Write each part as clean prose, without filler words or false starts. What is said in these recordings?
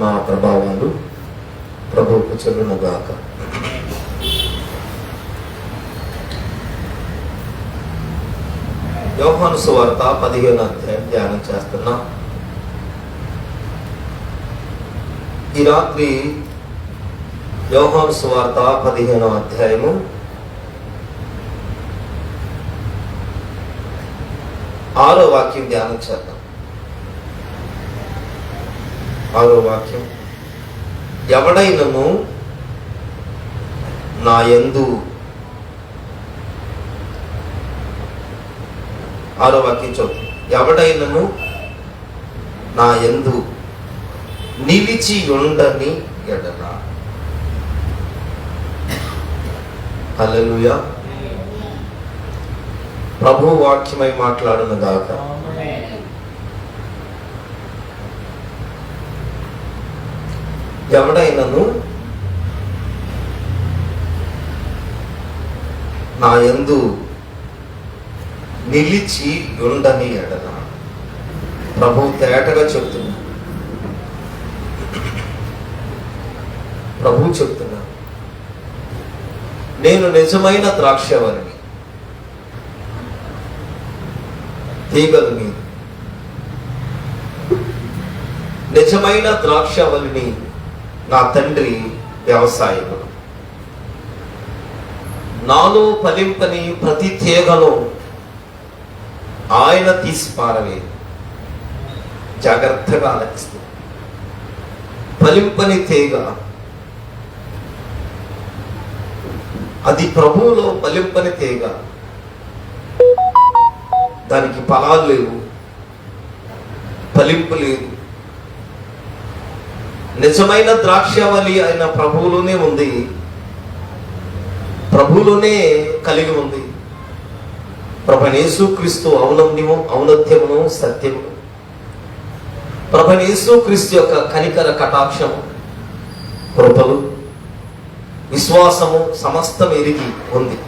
మహిమ ప్రభావాలు ప్రభువుకు చెల్లునుగాక. యోహాను సువార్త 15వ అధ్యాయం ధ్యానం చేస్తున్నాం. ఈ రాత్రి యోహాను సువార్త 15వ అధ్యాయము 6వ వాక్యం ధ్యానం చేద్దాం. 6వ వాక్యం, ఎవడైనను నా యందు, 6వ వాక్యం చదువు, ఎవడైనను నా యందు నిలిచి ఉండని ఎడల. హల్లెలూయా. ప్రభు వాక్యమై మాట్లాడును గాక. ఎవడైనను నా యందు నిలిచి ఉండని ఎడల. ప్రభు తేటగా చెప్తున్నా, ప్రభు చెప్తున్నా, నేను నిజమైన ద్రాక్షవల్లిని, తీగలు మీరు. నిజమైన ద్రాక్షవల్లిని నా తండ్రి వ్యవసాయకుడు. నాలో ఫలింపని ప్రతి తీగలో ఆయన తీసి పారవేది. జాగ్రత్తగా ఆలకిస్తూ, ఫలింపని తీగ అది ప్రభువులో ఫలింపని తీగ, దానికి ఫలాలు లేవు, ఫలింపు లేదు. నిజమైన ద్రాక్షవల్లి అయిన ప్రభువులోనే ఉంది, ప్రభువులోనే కలిగి ఉంది. ప్రభువైన యేసుక్రీస్తు ఔన్నత్యమును సత్యమును, ప్రభువైన యేసుక్రీస్తు యొక్క కనికర కటాక్షము, కృపలు, విశ్వాసము సమస్తం ఎరిగి ఉంది.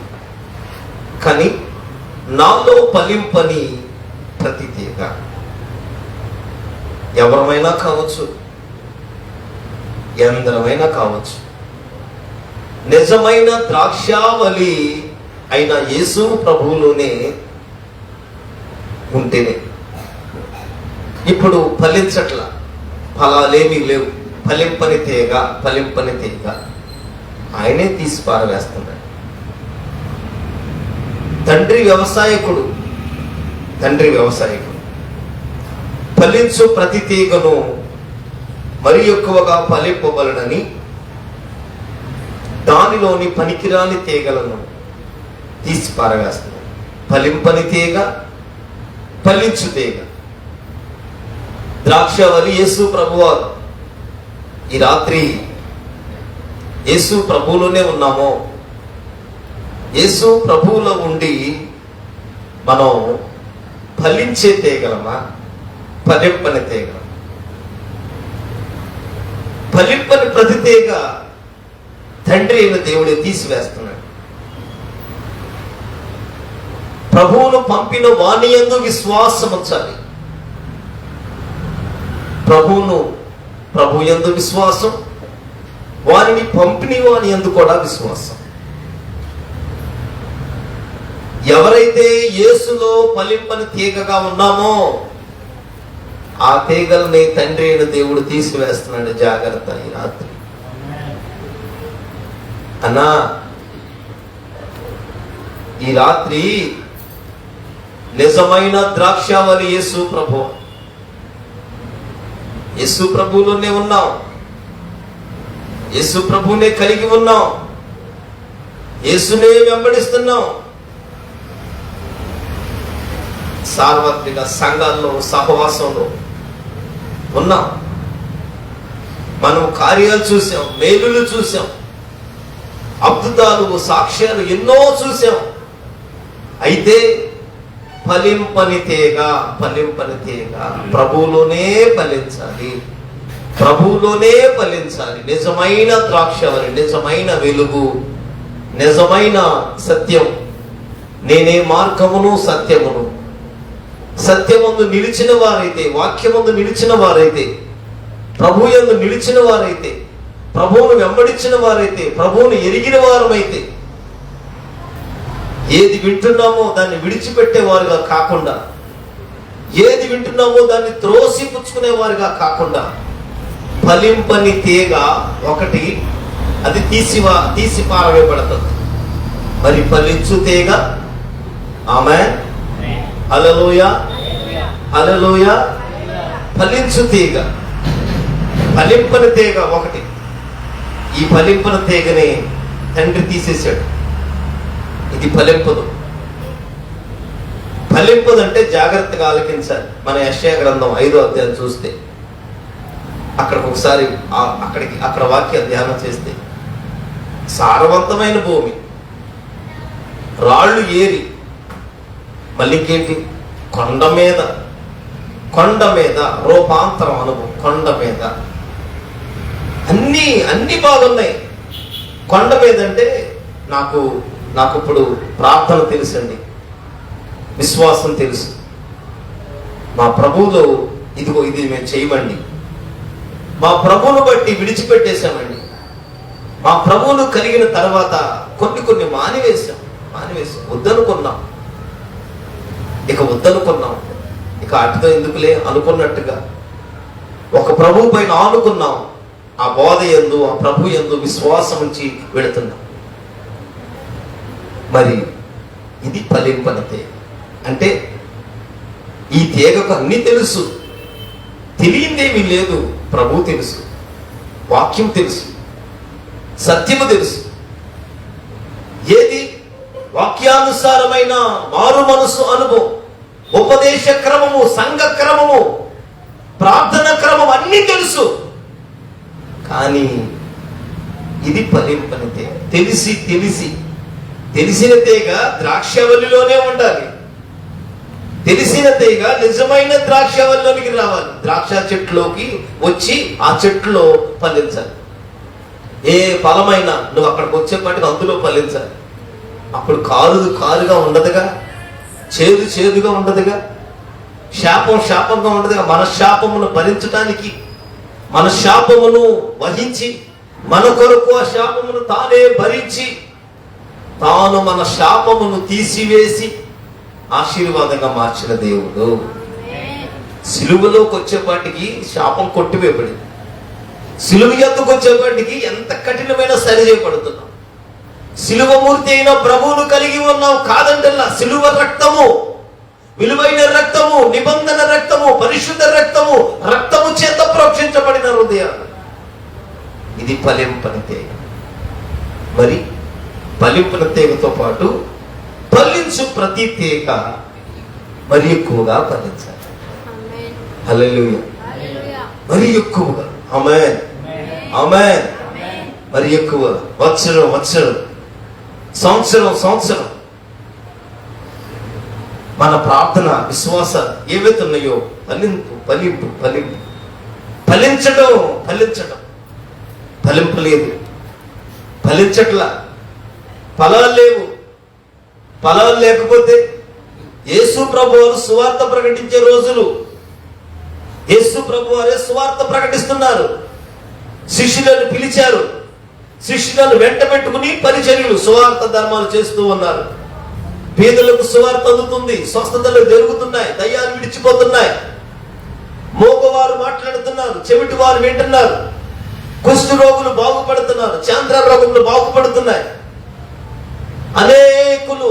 కానీ నాలో ఫలింపని ప్రతి తీగ, ఎవరమైనా కావచ్చు, ఎందరమైనా కావచ్చు, నిజమైన ద్రాక్షావళి అయిన యేసు ప్రభువులోనే ఉంటేనే. ఇప్పుడు ఫలించట్ల, ఫలాలేమీ లేవు, ఫలింపని తీగ, ఫలింపని తీగ ఆయనే తీసి పారవేస్తున్నాడు. తండ్రి వ్యవసాయకుడు, ఫలించు ప్రతి తీగను మరి ఎక్కువగా ఫలింపబలనని దానిలోని పనికిరాని తీగలను తీసి పారవేస్తున్నాడు. ఫలింపని తీగ, ఫలించు తీగ, ద్రాక్షవల్లి యేసు ప్రభువారు. ఈ రాత్రి యేసు ప్రభువులోనే ఉన్నామో, యేసు ప్రభువులో ఉండి మనం ఫలించే తీగలమా, ఫలింపని తీగల? ఫలింపని ప్రతి తీగ తండ్రి అయిన దేవుడే తీసివేస్తున్నాడు. ప్రభువును పంపిన వాని యందు విశ్వాసం ఉంచాలి. ప్రభు యందు విశ్వాసం, వారిని పంపిణీ వాని యందు కూడా విశ్వాసం. ఎవరైతే యేసులో ఫలింపని తీగగా ఉన్నామో ఆ తీగల్ని తండ్రి అయిన దేవుడు తీసివేస్తున్నాడు. జాగ్రత్త ఈ రాత్రి. అన్నా, ఈ రాత్రి నిజమైన ద్రాక్షావళి యేసు ప్రభు. యేసు ప్రభువులోనే ఉన్నాం, యేసు ప్రభువునే కలిగి ఉన్నాం, యేసునే వెంబడిస్తున్నాం. సార్వత్రిక సంఘాల్లో సహవాసంలో ఉన్నాం. మనం కార్యాలు చూసాం, మేలులు చూసాం, అద్భుతాలు, సాక్ష్యాలు ఎన్నో చూసాం. అయితే ఫలింపని తీగ ప్రభువులోనే ఫలించాలి, ప్రభువులోనే ఫలించాలి. నిజమైన ద్రాక్షవల్లి, నిజమైన వెలుగు, నిజమైన సత్యం. నేనే మార్గమును సత్యమును. సత్యమందు నిలిచిన వారైతే, వాక్యమందు నిలిచిన వారైతే ప్రభు యందు నిలిచిన వారైతే, ప్రభువును వెంబడించిన వారైతే, ప్రభువును ఎరిగిన వారమైతే, ఏది వింటున్నామో దాన్ని విడిచిపెట్టేవారుగా కాకుండా, ఏది వింటున్నామో దాన్ని త్రోసిపుచ్చుకునేవారుగా కాకుండా, ఫలింపని తీగ ఒకటి అది తీసి పారవేయబడుతుంది. మరి ఫలించు తీగ, ఆమేన్, హల్లెలూయా, హల్లెలూయా. ఫలించు తీగ, ఫలింపని తీగ ఒకటి. ఈ ఫలింపని తీగని తండ్రి తీసేశాడు. ఇది ఫలింపదు. ఫలింపదంటే జాగ్రత్తగా ఆలకించాలి. మన యెషయా గ్రంథం 5వ అధ్యాయం చూస్తే అక్కడికి ఒకసారి అక్కడ వాక్య ధ్యానం చేస్తే, సారవంతమైన భూమి, రాళ్ళు ఏరి, మళ్ళీ ఇంకేంటి, కొండ మీద రూపాంతరం అనుభవం. కొండ మీద అన్ని బాగున్నాయి. కొండ మీద అంటే నాకు ఇప్పుడు ప్రార్థన తెలుసండి, విశ్వాసం తెలుసు. మా ప్రభువులో ఇదిగో ఇది మేము చేయమండి. మా ప్రభువును బట్టి విడిచిపెట్టేశామండి. మా ప్రభువును కలిగిన తర్వాత కొన్ని మానివేశాం. వద్దనుకున్నాం, ఇక అటుతో ఎందుకులే అనుకున్నట్టుగా ఒక ప్రభువు పైన ఆనుకున్నాం. ఆ బోధ యందు, ఆ ప్రభు యందు విశ్వాసం ఉంచి వెళుతున్నాం. మరి ఇది ఫలింపని తీగ. అంటే ఈ తీగకు అన్నీ తెలుసు, తెలియందేమీ లేదు. ప్రభు తెలుసు, వాక్యం తెలుసు, సత్యము తెలుసు. ఏది వాక్యానుసారమైన మారు మనసు అనుభవం, ఉపదేశ క్రమము, సంఘ క్రమము, ప్రార్థన క్రమం అన్నీ తెలుసు. కానీ ఇది ఫలింపని తీగ. తెలిసిన తీగ ద్రాక్షవల్లిలోనే ఉండాలి. తెలిసిన తీగ నిజమైన ద్రాక్షవల్లిలోనికి రావాలి. ద్రాక్ష చెట్టులోకి వచ్చి ఆ చెట్టులో ఫలించాలి. ఏ ఫలమైనా నువ్వు అక్కడికి వచ్చేపాటికి అందులో ఫలించాలి. అప్పుడు కారుగా ఉండదుగా, చేదుగా ఉండదుగా, శాపంగా ఉండదుగా. మన శాపమును భరించడానికి, మన శాపమును వహించి, మన కొరకు ఆ శాపమును తానే భరించి, తాను మన శాపమును తీసివేసి ఆశీర్వాదంగా మార్చిన దేవుడు. సిలువలోకి వచ్చేపాటికి శాపం కొట్టివేయబడింది. సిలువ ఎత్తుకు వచ్చేపాటికి ఎంత కఠినమైన సరి చేయబడుతున్నాం. సిలువమూర్తి అయిన ప్రభువును కలిగి ఉన్నాం కాదంటల్లా. సిలువ రక్తము, విలువైన రక్తము, నిబంధన రక్తము, పరిశుద్ధ రక్తము చేత ప్రోక్షించబడిన హృదయాలు. ఇది ఫలింపని తీగ. మరి ఫలింపని తీగతో పాటు ఫలించు ప్రతి తీగ మరి ఎక్కువగా ఫలించాలి. హల్లెలూయా. మరి ఎక్కువగా, ఆమేన్, ఆమేన్. మరి ఎక్కువ, సంవత్సరం మన ప్రార్థన విశ్వాసాలు ఏవైతే ఉన్నాయో ఫలించడం. ఫలింపలేదు, ఫలించట్లా, ఫలాలు లేవు. ఫలాలు లేకపోతే యేసు ప్రభువారు సువార్త ప్రకటించే రోజులు. యేసు ప్రభువారే సువార్త ప్రకటిస్తున్నారు. శిష్యులను పిలిచారు, శిష్యులను వెంట పెట్టుకుని పరిచర్యలు, సువార్త ధర్మాలు చేస్తూ ఉన్నారు. పేదలకు సువార్త అందుతుంది, స్వస్థతలు జరుగుతున్నాయి, దయ్యాలు విడిచిపోతున్నాయి, మోగవారు మాట్లాడుతున్నారు, చెవిటి వారు వింటున్నారు, కుష్ఠ రోగులు బాగుపడుతున్నారు, చాంద్ర రోగులు బాగుపడుతున్నాయి. అనేకులు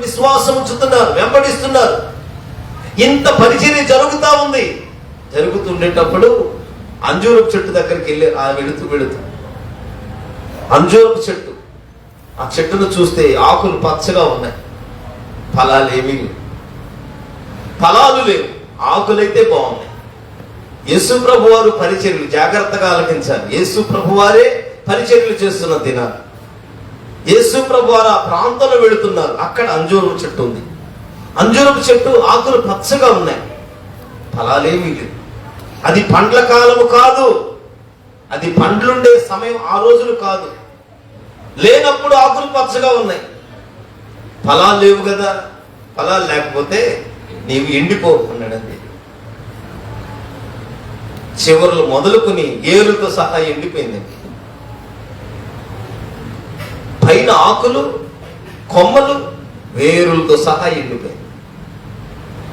విశ్వాసం ఉంచుతున్నారు, వెంబడిస్తున్నారు. ఇంత పరిచర్య జరుగుతుండేటప్పుడు అంజూరపు చెట్టు దగ్గరికి వెళ్ళి వెళుతూ అంజూరపు చెట్టు, ఆ చెట్టును చూస్తే ఆకులు పచ్చగా ఉన్నాయి, ఫలాలు లేవు, ఆకులైతే బాగున్నాయి. యేసు ప్రభు వారు పరిచర్యలు జాగ్రత్తగా ఆలకించాలి. యేసు ప్రభు వారే పరిచర్యలు చేస్తున్న దినాలు. యేసు ప్రభు వారు ఆ ప్రాంతంలో వెళుతున్నారు. అక్కడ అంజూరపు చెట్టు ఉంది. అంజూరపు చెట్టు ఆకులు పచ్చగా ఉన్నాయి, ఫలాలేమీ లేవు. అది పండ్ల కాలము కాదు, అది పండ్లుండే సమయం ఆ రోజులు కాదు. లేనప్పుడు ఆకులు పచ్చగా ఉన్నాయి, ఫలాలు లేవు కదా. ఫలాలు లేకపోతే నీవు ఎండిపో అన్నాడండి. చివరలు మొదలుకొని ఏరుతో సహా ఎండిపోయిందండి. పైన ఆకులు, కొమ్మలు, వేరులతో సహా ఎండిపోయింది.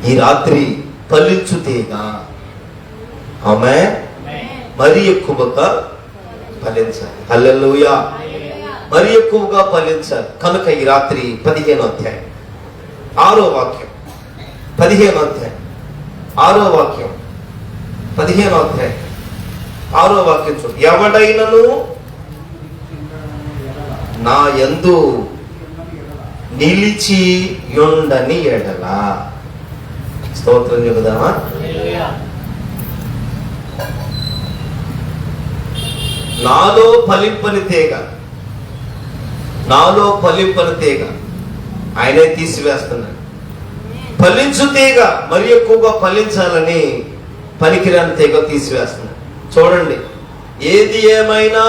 ఈ రాత్రి ఫలించు తీగ ఆమె మరి ఎక్కువగా ఫలించాలి. హల్లెలూయా. మరి ఎక్కువగా ఫలించాలి కనుక ఈ రాత్రి 15వ అధ్యాయం 6వ వాక్యం, 15వ అధ్యాయం 6వ వాక్యం, 15వ అధ్యాయం 6వ వాక్యం చూడు. ఎవడైనను నా యందు నిలిచి యుండని ఎడల, స్తోత్రం చెబుదామా? నాలో ఫలింపని తీగ, నాలో ఫలింపని తీగ ఆయనే తీసివేస్తున్నాడు. ఫలించు తీగ మరి ఎక్కువగా ఫలించాలని పనికిరాని తీగ తీసివేస్తున్నాడు. చూడండి, ఏది ఏమైనా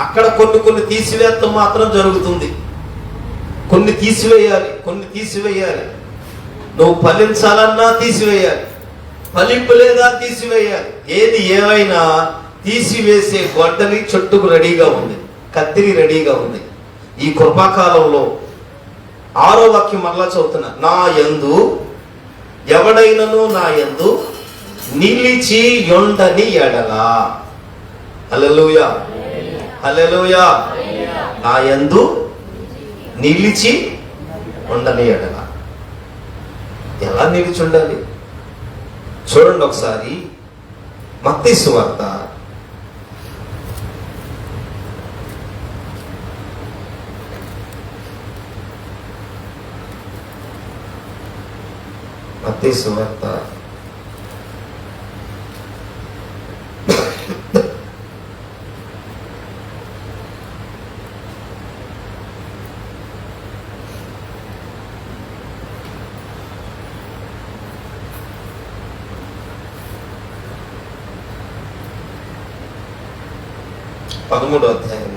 అక్కడ కొన్ని తీసివేయటం మాత్రం జరుగుతుంది. కొన్ని తీసివేయాలి. నువ్వు ఫలించాలన్నా తీసివేయాలి, ఫలింపు లేదా తీసివేయాలి. ఏది ఏమైనా తీసివేసే గొడ్డలి చెట్టుకు రెడీగా ఉంది, కత్తిరి రెడీగా ఉంది. ఈ కృపాకాలంలో 6వ వాక్యం మరలా చదువుతున్నా. నా యందు ఎవడైనను నా యందు నిలిచి యుండని ఎడల, హల్లెలూయా, హల్లెలూయా. నా యందు నిలిచి ఉండని ఎడల. ఎలా నిలిచి ఉండాలి చూడండి ఒకసారి. మత్తయి సువార్త 13వ అధ్యాయం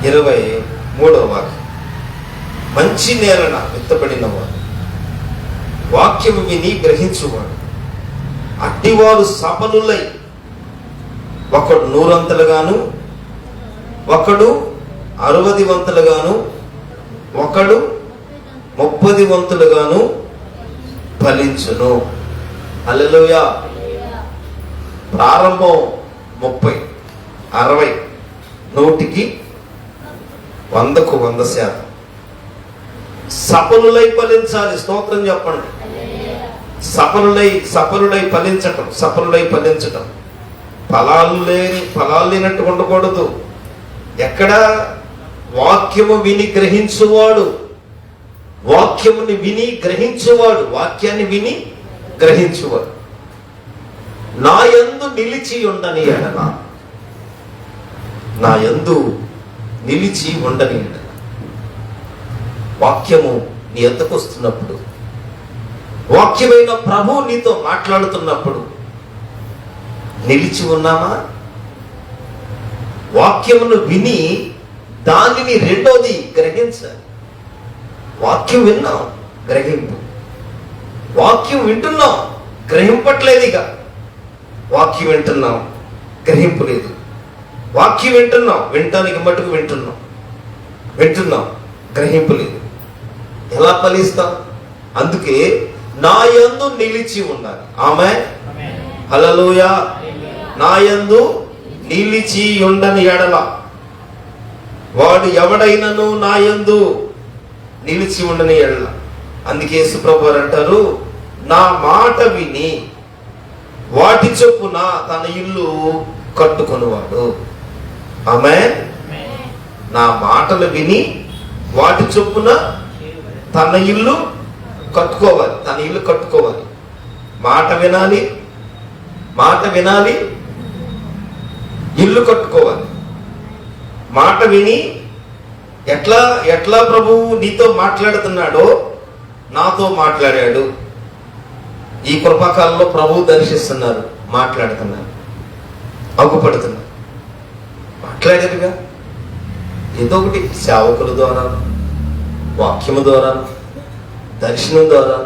23వ వాక్యం. మంచి నేలన విత్తబడిన వాడు, వాక్యము విని గ్రహించువాడు, అట్టివారు సఫలులై ఒకడు 100 అంతలుగాను, ఒకడు 60 వంతులుగాను, ఒకడు 30 వంతులుగాను ఫలించును. హల్లెలూయా. ప్రారంభం 30, 60, 100కి 100కు 100%. సఫలులై ఫలించాలి. స్తోత్రం చెప్పండి. సఫలులై ఫలించటం. ఫలాలు లేనట్టు ఉండకూడదు. ఎక్కడ? వాక్యము విని గ్రహించువాడు, వాక్యాన్ని విని గ్రహించువాడు. నా యందు నిలిచి ఉండని ఎడల, నా యందు నిలిచి ఉండని ఎడల. వాక్యము నీ ఎద్దకు వస్తున్నప్పుడు, వాక్యమైన ప్రభు నీతో మాట్లాడుతున్నప్పుడు నిలిచి ఉన్నామా? వాక్యమును విని దానిని రెండోది గ్రహించాలి. వాక్యం విన్నాం, గ్రహింపు. వాక్యం వింటున్నాం, గ్రహింపట్లేదు. ఇక వాక్యం వింటున్నాం, గ్రహింపు లేదు. వాక్యం వింటున్నాం, వింటానికి మటుకు వింటున్నాం, గ్రహింపు లేదు. ఎలా ఫలిస్తాం? అందుకే నా యందు నిలిచి ఉండాలి. ఆమేన్, హల్లెలూయా. నా యందు నిలిచి ఉండని ఎడల వాడు ఎవడైనను నా యందు నిలిచి ఉండని ఎడల. అందుకే యేసుప్రభు వారు అంటారు, నా మాట విని వాటి చొప్పున తన ఇల్లు కట్టుకొనువాడు. ఆమేన్. నా మాటలు విని వాటి చొప్పున తన ఇల్లు కట్టుకోవాలి. మాట వినాలి, ఇల్లు కట్టుకోవాలి. మాట విని ఎట్లా ప్రభువు నీతో మాట్లాడుతున్నాడో నాతో మాట్లాడాడు. ఈ కృపాకాలంలో ప్రభువు దర్శిస్తున్నారు, మాట్లాడుతున్నారు, అగుపడుతున్నారు. మాట్లాడారుగా, ఏదో ఒకటి సేవకుల ద్వారా, వాక్యము ద్వారా, దర్శనం ద్వారా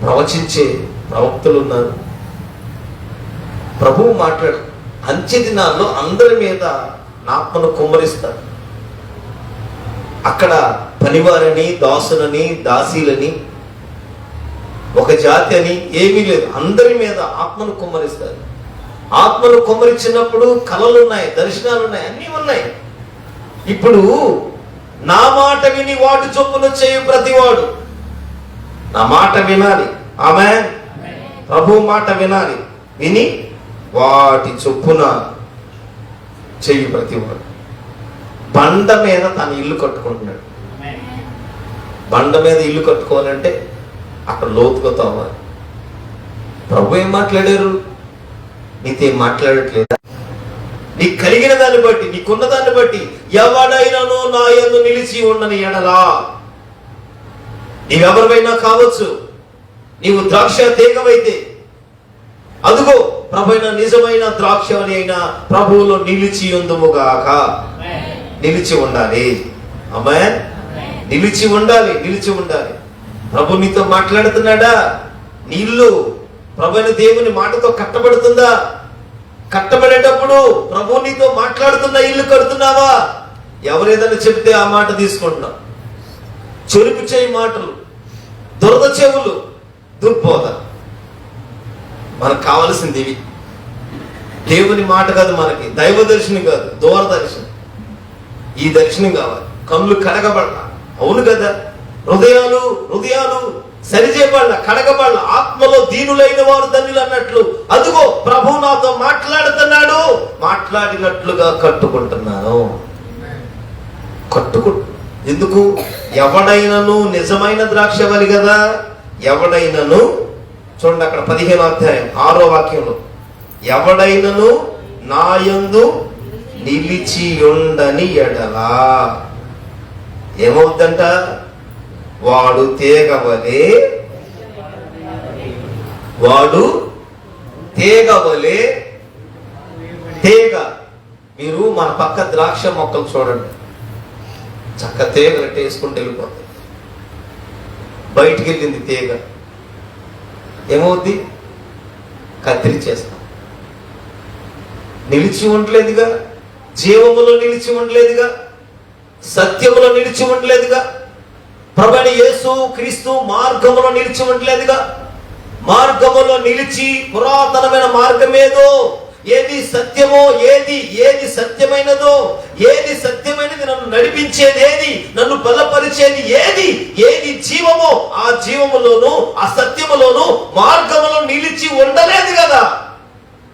ప్రవచించే ప్రవక్తలు ఉన్నారు. ప్రభువు మాట్లాడు. అంత్య దినాల్లో అందరి మీద నా ఆత్మను కుమ్మరిస్తాడు. అక్కడ పనివారని, దాసులని, దాసీలని, ఒక జాతి అని ఏమీ లేదు. అందరి మీద ఆత్మను కుమ్మరిస్తారు. ఆత్మను కుమ్మరించినప్పుడు కళలు ఉన్నాయి, దర్శనాలు ఉన్నాయి, అన్నీ ఉన్నాయి. ఇప్పుడు నా మాట విని వాటి చొప్పున చేయు ప్రతివాడు, నా మాట వినాలి. ఆమేన్. ప్రభు మాట వినాలి, విని వాటి చొప్పున చేయు ప్రతివాడు. బండ మీద తన ఇల్లు కట్టుకుంటున్నాడు. బండ మీద ఇల్లు కట్టుకోవాలంటే అక్కడ లోతుగా తవ్వాలి. ప్రభు ఏం మాట్లాడారు? నీతో ఏం మాట్లాడట్లేదా? నీకు కలిగిన దాన్ని బట్టి, నీకున్న దాన్ని బట్టి, ఎవడైనాను నా యందు నిలిచి ఉండని ఎడలా. నీవెవరివైనా కావచ్చు. నీవు ద్రాక్ష తీగవైతే అదుగో ప్రభువైన నిజమైన ద్రాక్ష అని అయినా ప్రభువులో నిలిచి ఉందుముగాక. నిలిచి ఉండాలి. ఆమేన్. నిలిచి ఉండాలి, నిలిచి ఉండాలి. ప్రభు నీతో మాట్లాడుతున్నాడా? నీ ఇల్లు ప్రభువైన దేవుని మాటతో కట్టబడుతుందా? కట్టబడేటప్పుడు ప్రభు నీతో మాట్లాడుతున్న ఇల్లు కడుతున్నావా? ఎవరేదైనా చెప్తే ఆ మాట తీసుకుంటున్నావు. చెరుపు చేయి మాటలు, దురద చెవులు, దుర్బోధ. మనకు కావలసింది ఇవి. దేవుని మాట కాదు, మనకి దైవ దర్శనం కాదు, దూరదర్శనం. ఈ దర్శనం కావాలి. కళ్ళు కడగబడాల. అవును కదా. హృదయాలు సరిచేయబడాల, కడగబడాల. ఆత్మలో దీనులైన వారు ధన్యులు అన్నట్లు అదుగో ప్రభు నాతో మాట్లాడుతున్నాడు, మాట్లాడినట్లుగా కట్టుకుంటున్నాను. ఎందుకు? ఎవడైనను నిజమైన ద్రాక్షవల్లి కదా. ఎవడైనను, చూడండి అక్కడ 15వ అధ్యాయం 6వ వాక్యంలో, ఎవడైనను నా యందు నిలిచి ఉండని ఎడలా ఏమవుద్దంట? వాడు తీగవలే, వాడు తీగవలే. తీగ. మీరు మన పక్క ద్రాక్ష మొక్కలు చూడండి, చక్క తీగలు వేసుకుంటూ వెళ్ళిపోతాయి. బయటికి వెళ్ళింది తీగ, ఏమవుద్ది? కత్తిరించేస్తాం. నిలిచి ఉండలేదుగా, జీవములో నిలిచి ఉండలేదుగా, సత్యములో నిలిచి ఉండలేదుగా, ప్రభువైన యేసు క్రీస్తు మార్గములో నిలిచి ఉండలేదుగా. మార్గములో నిలిచి పురాతనమైన మార్గం ఏదో, ఏది సత్యమో, ఏది సత్యమైనదో, ఏది సత్యమైనది, నన్ను నడిపించేది ఏది, నన్ను బలపరిచేది ఏది జీవమో, ఆ జీవములోను ఆ సత్యములోను మార్గములో నిలిచి ఉండలేదు కదా.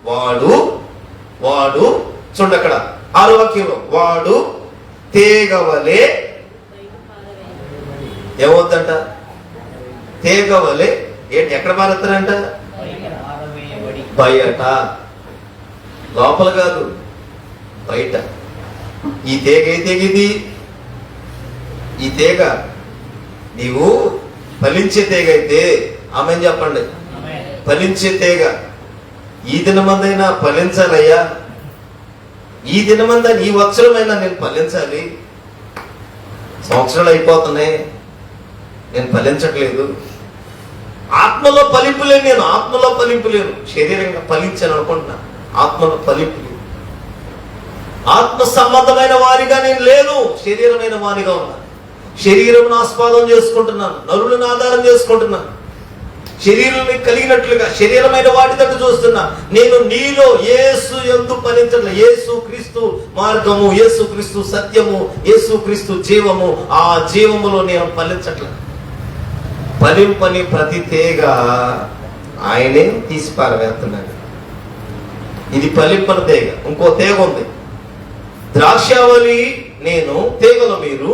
వాడు చూడండి అక్కడ 6వ వాక్యంలో, వాడు తీగవలే ఏమవుతుందంట? తీగవలే. ఏంటి? ఎక్కడ మారుతారంట? బయట. లోపల కాదు, బయట. ఈ తీగ ఏ తీగ ఇది? ఈ తీగ నీవు ఫలించే తీగ అయితే ఆమెను చెప్పండి. ఫలించే తీగ. ఈ దినమందైనా ఫలించాలయ్యా. ఈ దినమందా, ఈ వత్సరమైనా నేను ఫలించాలి. సంవత్సరాలు అయిపోతున్నాయి, నేను ఫలించట్లేదు. ఆత్మలో ఫలింపులేను. నేను ఆత్మలో ఫలింపులేను. శరీరంగా ఫలించాను అనుకుంటున్నా, ఆత్మలో ఫలింపు. ఆత్మ సంబంధమైన వారిగా నేను లేను, శరీరమైన వారిగా ఉన్నాను. శరీరం ఆస్వాదం చేసుకుంటున్నాను, నరులను ఆధారం చేసుకుంటున్నాను. శరీరం కలిగినట్లుగా శరీరమైన వాటి దగ్గర చూస్తున్నా. నేను నీలో యేసు యందు ఫలించట్లే. యేసు క్రీస్తు మార్గము, యేసు క్రీస్తు సత్యము, యేసు క్రీస్తు జీవము, ఆ జీవములో నేను ఫలించట్లే. ఫలింపని ప్రతి తీగ ఆయనే తీసి పారవేస్తున్నాడు. ఇది ఫలింపని తీగ. ఇంకో తీగ ఉంది, ద్రాక్షావళి నేను, తీగలు మీరు.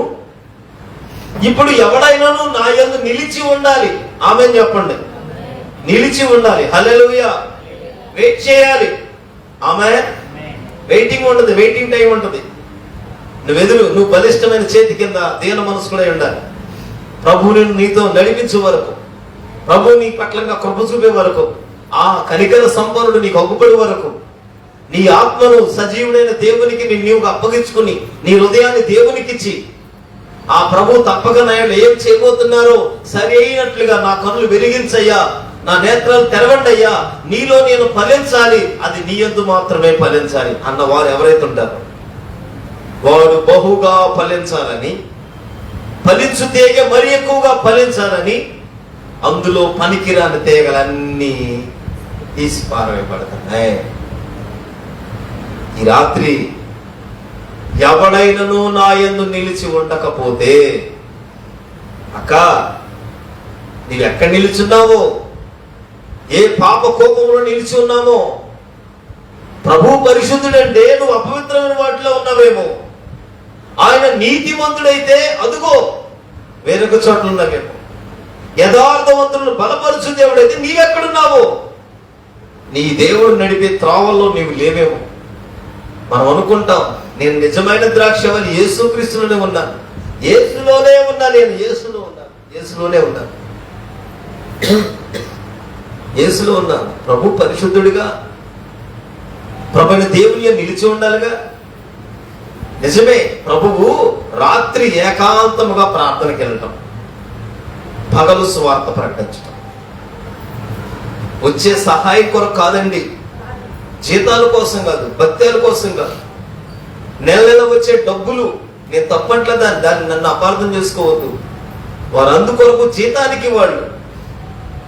ఇప్పుడు ఎవడైనాను నా యందు నిలిచి ఉండాలి. ఆమేన్ చెప్పండి. నిలిచి ఉండాలి. హల్లెలూయా. వెయిట్ చేయాలి. ఆమేన్. వెయిటింగ్ ఉంటుంది, వెయిటింగ్ టైం ఉంటుంది. నువ్వు బలిష్టమైన చేతి కింద దీన మనసుకుడై ఉండాలి. ప్రభువుని నీతో నడిపించే వరకు, ప్రభు నీ పట్లంగా కృప చూపే వరకు, ఆ కనికర సంపన్నుడు నీకు అగ్గుపడే వరకు నీ ఆత్మను సజీవుడైన దేవునికి నీవు అప్పగించుకుని నీ హృదయాన్ని దేవునికిచ్చి ఆ ప్రభు తప్పక నాయన ఏం చేయబోతున్నారో సరి అయినట్లుగా నా కన్నులు వెలిగించయ్యా, నా నేత్రాలు తెరవండి అయ్యా, నీలో నేను ఫలించాలి, అది నీ యందు మాత్రమే ఫలించాలి అన్న వారు ఎవరైతే ఉంటారో వాడు బహుగా ఫలించాలని, ఫలించు తీగ మరి ఎక్కువగా ఫలించాలని అందులో పనికిరాని తీగలన్నీ తీసి పారవేయబడుతున్నాయి. ఈ రాత్రి ఎవడైనను నా యందు నిలిచి ఉండకపోతే, అక్క నీవు ఎక్కడ నిలిచున్నావో, ఏ పాప కోపంలో నిలిచి ఉన్నామో, ప్రభు పరిశుద్ధుడంటే నువ్వు అపవిత్రమైన వాటిలో ఉన్నావేమో, ఆయన నీతిమంతుడైతే అదుగో వేరొక చోట్ల ఉన్నావేమో, యథార్థవంతులను బలపరుచు దేవుడైతే నీవెక్కడున్నావో, నీ దేవుడు నడిపే త్రోవల్లో నీవు లేవేమో. మనం అనుకుంటాం నేను నిజమైన ద్రాక్షవల్లి యేసుక్రీస్తులోనే ఉన్నాను, యేసులోనే ఉన్నా, నేను యేసులో ఉన్నాను, యేసులోనే ఉన్నాను, యేసులో ఉన్నాను. ప్రభు పరిశుద్ధుడిగా ప్రభుని దేవుని నిలిచి ఉండాలిగా. నిజమే, ప్రభువు రాత్రి ఏకాంతముగా ప్రార్థనకి వెళ్ళటం, పగలు సువార్త ప్రకటించడం వచ్చే సహాయం కొరకు కాదండి, జీతాల కోసం కాదు, భక్త్యాల కోసం కాదు, నెల నెల వచ్చే డబ్బులు, నేను తప్పట్లే దాన్ని నన్ను అపార్థం చేసుకోవద్దు, వారు అందుకొరకు జీతానికి వాళ్ళు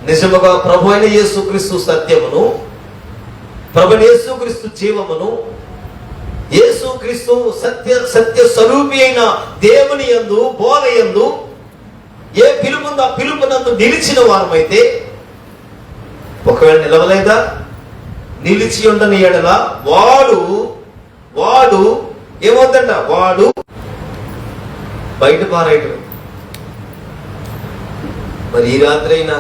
నిజముగా ప్రభు అయిన యేసుక్రీస్తు సత్యమును, ప్రభు యేసుక్రీస్తు జీవమును, యేసుక్రీస్తు సత్య స్వరూపి అయిన దేవుని యందు బోధ యందు ఏ పిలుపుందో ఆ పిలుపునందు నిలిచిన వారమైతే, ఒకవేళ నిలవలేదా, నిలిచి ఉండని ఎడల వాడు ఏమవుతుందంట, వాడు బయట పారాయటం. మరి ఈ రాత్రి అయినా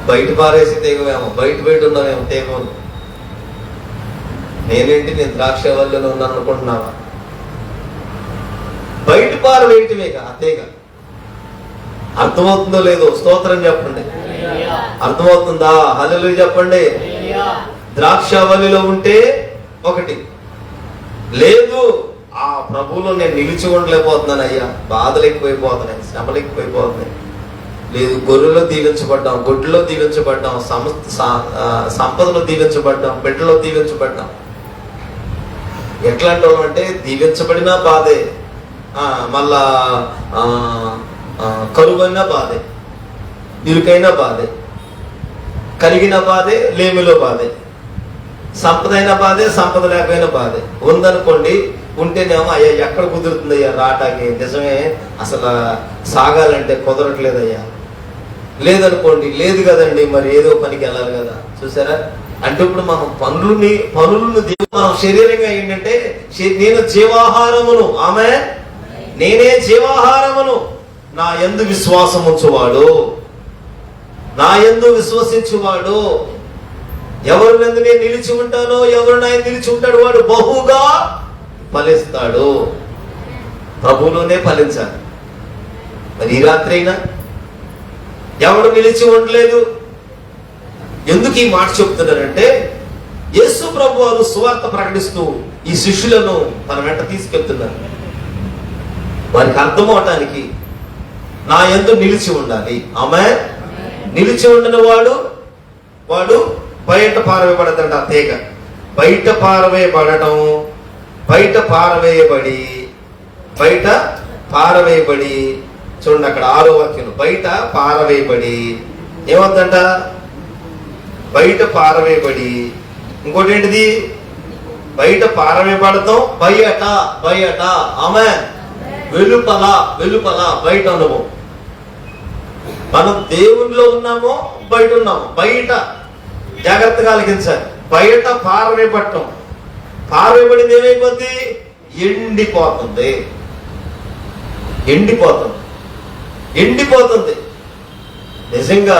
బయట పారేసి తీగవేమో, బయట ఉన్నావేమో తీగను. నేనేంటి నేను ద్రాక్ష వల్లలో ఉన్నాను అనుకుంటున్నావా? బయట పారవేయటమేగా ఆ తీగ. అర్థమవుతుందో లేదో స్తోత్రం చెప్పండి. అర్థమవుతుందా? హల్లెలూయా చెప్పండి. ద్రాక్షవల్లిలో ఉంటే ఒకటి, లేదు ఆ ప్రభువులో నేను నిలిచి ఉండలేకపోతున్నాను అయ్యా, బాధలు ఎక్కువైపోతున్నాయి, శ్రమలు ఎక్కువైపోతున్నాయి, లేదు గొర్రెలో దీవించబడ్డాం, గొడ్డులో దీవించబడ్డాం, సంపదలో దీవించబడ్డాం, బిడ్డలో దీవించబడ్డాం. ఎట్లాంటి వాళ్ళు అంటే దీవించబడినా బాధే, మళ్ళా కరువైనా బాధే, ఇరుకైనా బాధే, కలిగిన బాధే, లేమిలో బాధే, సంపద అయినా బాధే, సంపద లేకపోయినా బాధే. ఉందనుకోండి, ఉంటేనేమో అయ్యా ఎక్కడ కుదురుతుందయ్యా రాటాకి, నిజమే అసలు సాగాలంటే కుదరట్లేదయ్యా. లేదనుకోండి, లేదు కదండి మరి ఏదో పనికి వెళ్ళాలి కదా. చూసారా? అంటే ఇప్పుడు మనం పనులను మనం శరీరంగా ఏంటంటే, నేను జీవాహారమును, ఆమె నేనే జీవాహారమును, నా యందు విశ్వాసం ఉంచువాడు, నా యందు విశ్వసించువాడు, ఎవరి నందు నేను నిలిచి ఉంటానో, ఎవరు నా నిలిచి ఉంటాడు వాడు బహుగా ఫలిస్తాడు. ప్రభువులోనే ఫలించాలి. మరి ఈ రాత్రి అయినా ఎవడు నిలిచి ఉండలేదు. ఎందుకు ఈ మాట చెప్తున్నారంటే, యేసు ప్రభు వారు సువార్త ప్రకటిస్తూ ఈ శిష్యులను తన వెంట తీసుకెళ్తున్నారు. వారికి అర్థమవటానికి నా యందు నిలిచి ఉండాలి. ఆమె నిలిచి ఉండని వాడు బయట పారవేయబడతాడు. ఆ తీగ బయట పారవేయబడటం, బయట పారవేయబడి చూడండి అక్కడ 6వ వాక్యం, బయట పారవేయబడి ఏమవుతుందంట, బయట పారవేయబడి. ఇంకోటి ఏంటిది, బయట పారవేయబడతాం, బయట ఆమె వెలుపల బయట అనుభవం. మనం దేవునిలో ఉన్నామో బయట ఉన్నాము. బయట జాగ్రత్తగా ఆలకించాలి. బయట పారవేయబడటం, పారవేయబడింది ఏమైపోద్ది, ఎండిపోతుంది. నిజంగా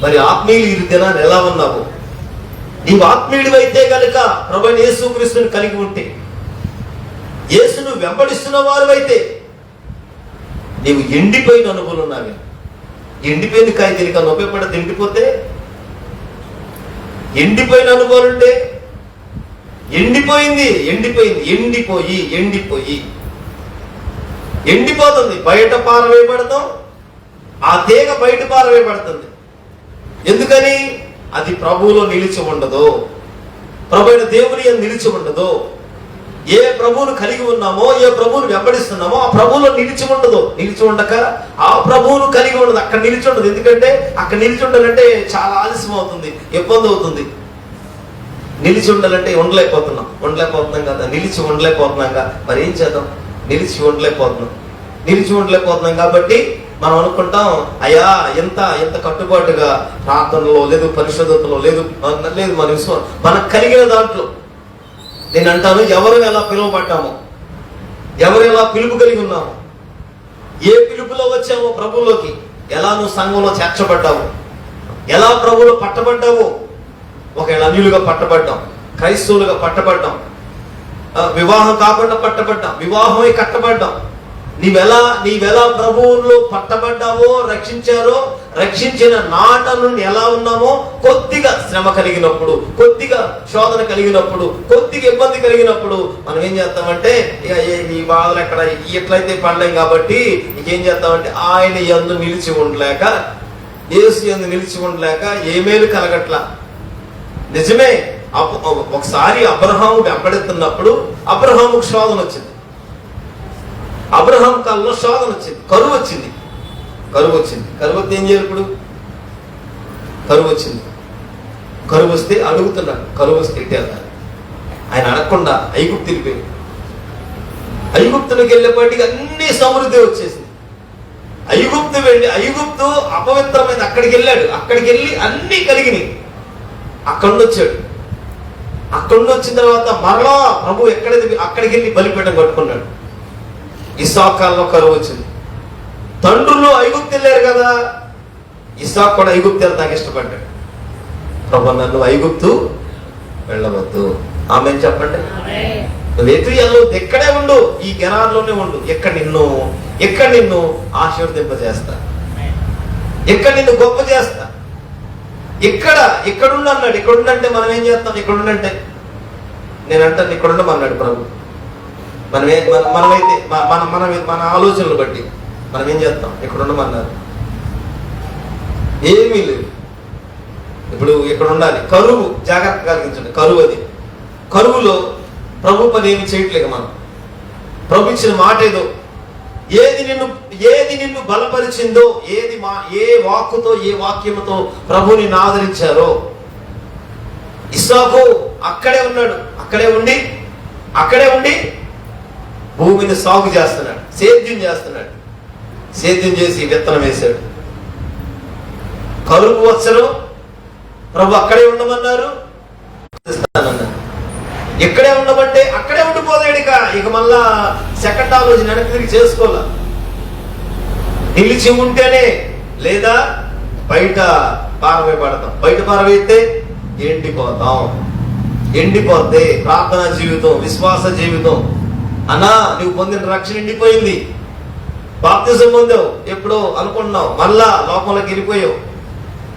మరి ఆత్మీయులు ఈ దినాన్ని ఎలా ఉన్నావు? నీవు ఆత్మీయుడివైతే కనుక ప్రభువైన యేసుక్రీస్తుని కలిగి ఉంటే, యేసును వెంబడిస్తున్న వారు అయితే, నీవు ఎండిపోయిన అనుభవం ఉన్నావే. ఎండిపోయింది కాయ దీనికన్నా ఉపయోగపడదు. ఎండిపోతే ఎండిపోయిన అనుభవాలు ఉంటే ఎండిపోయింది. ఎండిపోతుంది. బయట పారవేయబడతాం, ఆ తీగ బయట పారవేయబడుతుంది. ఎందుకని? అది ప్రభువులో నిలిచి ఉండదు. ప్రభు అయిన దేవుని నిలిచి ఉండదు. ఏ ప్రభువును కలిగి ఉన్నామో, ఏ ప్రభువును వెంబడిస్తున్నామో ఆ ప్రభువులో నిలిచి ఉండదు. నిలిచి ఉండక ఆ ప్రభువును కలిగి ఉండదు. అక్కడ నిలిచి ఉండదు. ఎందుకంటే అక్కడ నిలిచి ఉండాలంటే చాలా ఆలస్యం అవుతుంది, ఇబ్బంది అవుతుంది. నిలిచి ఉండాలంటే ఉండలేకపోతున్నాం కదా. నిలిచి ఉండలేకపోతున్నాంగా, మరి ఏం చేద్దాం? నిలిచి ఉండలేకపోతున్నాం కాబట్టి మనం అనుకుంటాం, అయ్యా ఎంత కట్టుబాటుగా ప్రార్థనలో లేదు, పరిశుద్ధతలో లేదు మన విశ్వాసం మనకు కలిగిన దాంట్లో. నేను అంటాను, ఎవరు ఎలా పిలువబడ్డామో, ఎవరు ఎలా పిలుపు కలిగి ఉన్నామో, ఏ పిలుపులో వచ్చామో ప్రభువులోకి, ఎలా నువ్వు సంఘంలో చేర్చబడ్డావు, ఎలా ప్రభువులో పట్టబడ్డావు. ఒకవేళ అన్యులుగా పట్టబడ్డాం, క్రైస్తవులుగా పట్టబడ్డాం, వివాహం కాకుండా పట్టబడ్డాం, వివాహమై కట్టబడ్డాం. నీవెలా ప్రభువులో పట్టబడ్డావో, రక్షించిన నాట నుండి ఎలా ఉన్నామో, కొద్దిగా శ్రమ కలిగినప్పుడు, కొద్దిగా శోధన కలిగినప్పుడు, కొద్దిగా ఇబ్బంది కలిగినప్పుడు మనం ఏం చేస్తామంటే, ఇక ఈ బాధలు ఎట్లయితే పడలేం కాబట్టి ఏం చేస్తామంటే, ఆయన యందు నిలిచి ఉండలేక, యేసు యందు నిలిచి ఉండలేక ఏ మేలు కలగట్లా. నిజమే, ఒకసారి అబ్రహాము వెంబడుతున్నప్పుడు అబ్రహాముకు శోధన వచ్చింది. అబ్రహాం కాలంలో శోధన వచ్చింది, కరువు వచ్చింది. కరువు వస్తే ఏం చేయాలి? ఇప్పుడు కరువు వస్తే అడుగుతున్నాడు, కరువు వస్తే ఎట్టేళ్తాడు. ఆయన అడగకుండా ఐగుప్తు వెళ్ళిపోయాడు. ఐగుప్తునికి వెళ్ళేపాటికి అన్ని సమృద్ధి వచ్చేసింది. ఐగుప్తు అపవిత్రమైన అక్కడికి వెళ్ళాడు. అక్కడికి వెళ్ళి అన్ని కలిగినాయి. అక్కడి వచ్చిన తర్వాత మరలా ప్రభు అక్కడికి వెళ్ళి బలిపీఠం కట్టుకున్నాడు. ఇస్సాకు కాలంలో కరువు వచ్చింది. తండ్రులు ఐగుప్తు వెళ్ళారు కదా, ఇస్సాకు కూడా ఐగుప్తు వెళ్తానికి ఇష్టపడ్డాడు. ప్రభు, నన్ను ఐగుప్తు వెళ్ళవద్దు. ఆమేన్ చెప్పండి. నువ్వు ఎటు వెళ్ళవద్దు, ఎక్కడే ఉండు, ఈ గెరార్లోనే ఉండు. ఎక్కడ నిన్ను ఆశీర్వదింపజేస్తా, ఎక్కడ నిన్ను గొప్ప చేస్తా. ఇక్కడుండు అన్నాడు. ఇక్కడుండంటే మనం ఏం చేస్తాం? ఇక్కడుండంటే నేను అంటాను, ఇక్కడుండమన్నాడు ప్రభు. మనమైతే మన ఆలోచనలు బట్టి మనం ఏం చేస్తాం? ఇక్కడ ఉండమన్నారు. ఏమీ లేదు. ఇప్పుడు ఇక్కడ ఉండాలి. కరువు జాగ్రత్త కలిగించండి. కరువులో ప్రభు పని ఏమి చేయట్లేదు. మనం ప్రభు ఇచ్చిన మాట ఏదో, ఏది నిన్ను బలపరిచిందో, ఏ వాక్కుతో, ఏ వాక్యముతో ప్రభు నిన్ను ఆదరించారో. ఇస్సాకు అక్కడే ఉన్నాడు. అక్కడే ఉండి భూమిని సాగు చేస్తున్నాడు, సేద్యం చేసి విత్తనం వేశాడు. కరువు వచ్చరు, ప్రభు అక్కడే ఉండమన్నారు. ఇక్కడే ఉండమంటే అక్కడే ఉండిపోలేడు. ఇక మళ్ళా సెకండ్ ఆలోచన వెనక్కి తిరిగి చేసుకోవాల. నిలిచి ఉంటేనే, లేదా బయట పారవేయబడతాం. బయట పారవేస్తే ఎండిపోతే ప్రార్థనా జీవితం, విశ్వాస జీవితం. అన్నా, నువ్వు పొందిన రక్షణ ఎండిపోయింది. బాప్తిజం పొందావు, ఎప్పుడో అనుకున్నావు, మళ్ళా లోకంలోకి వెళ్ళిపోయావు.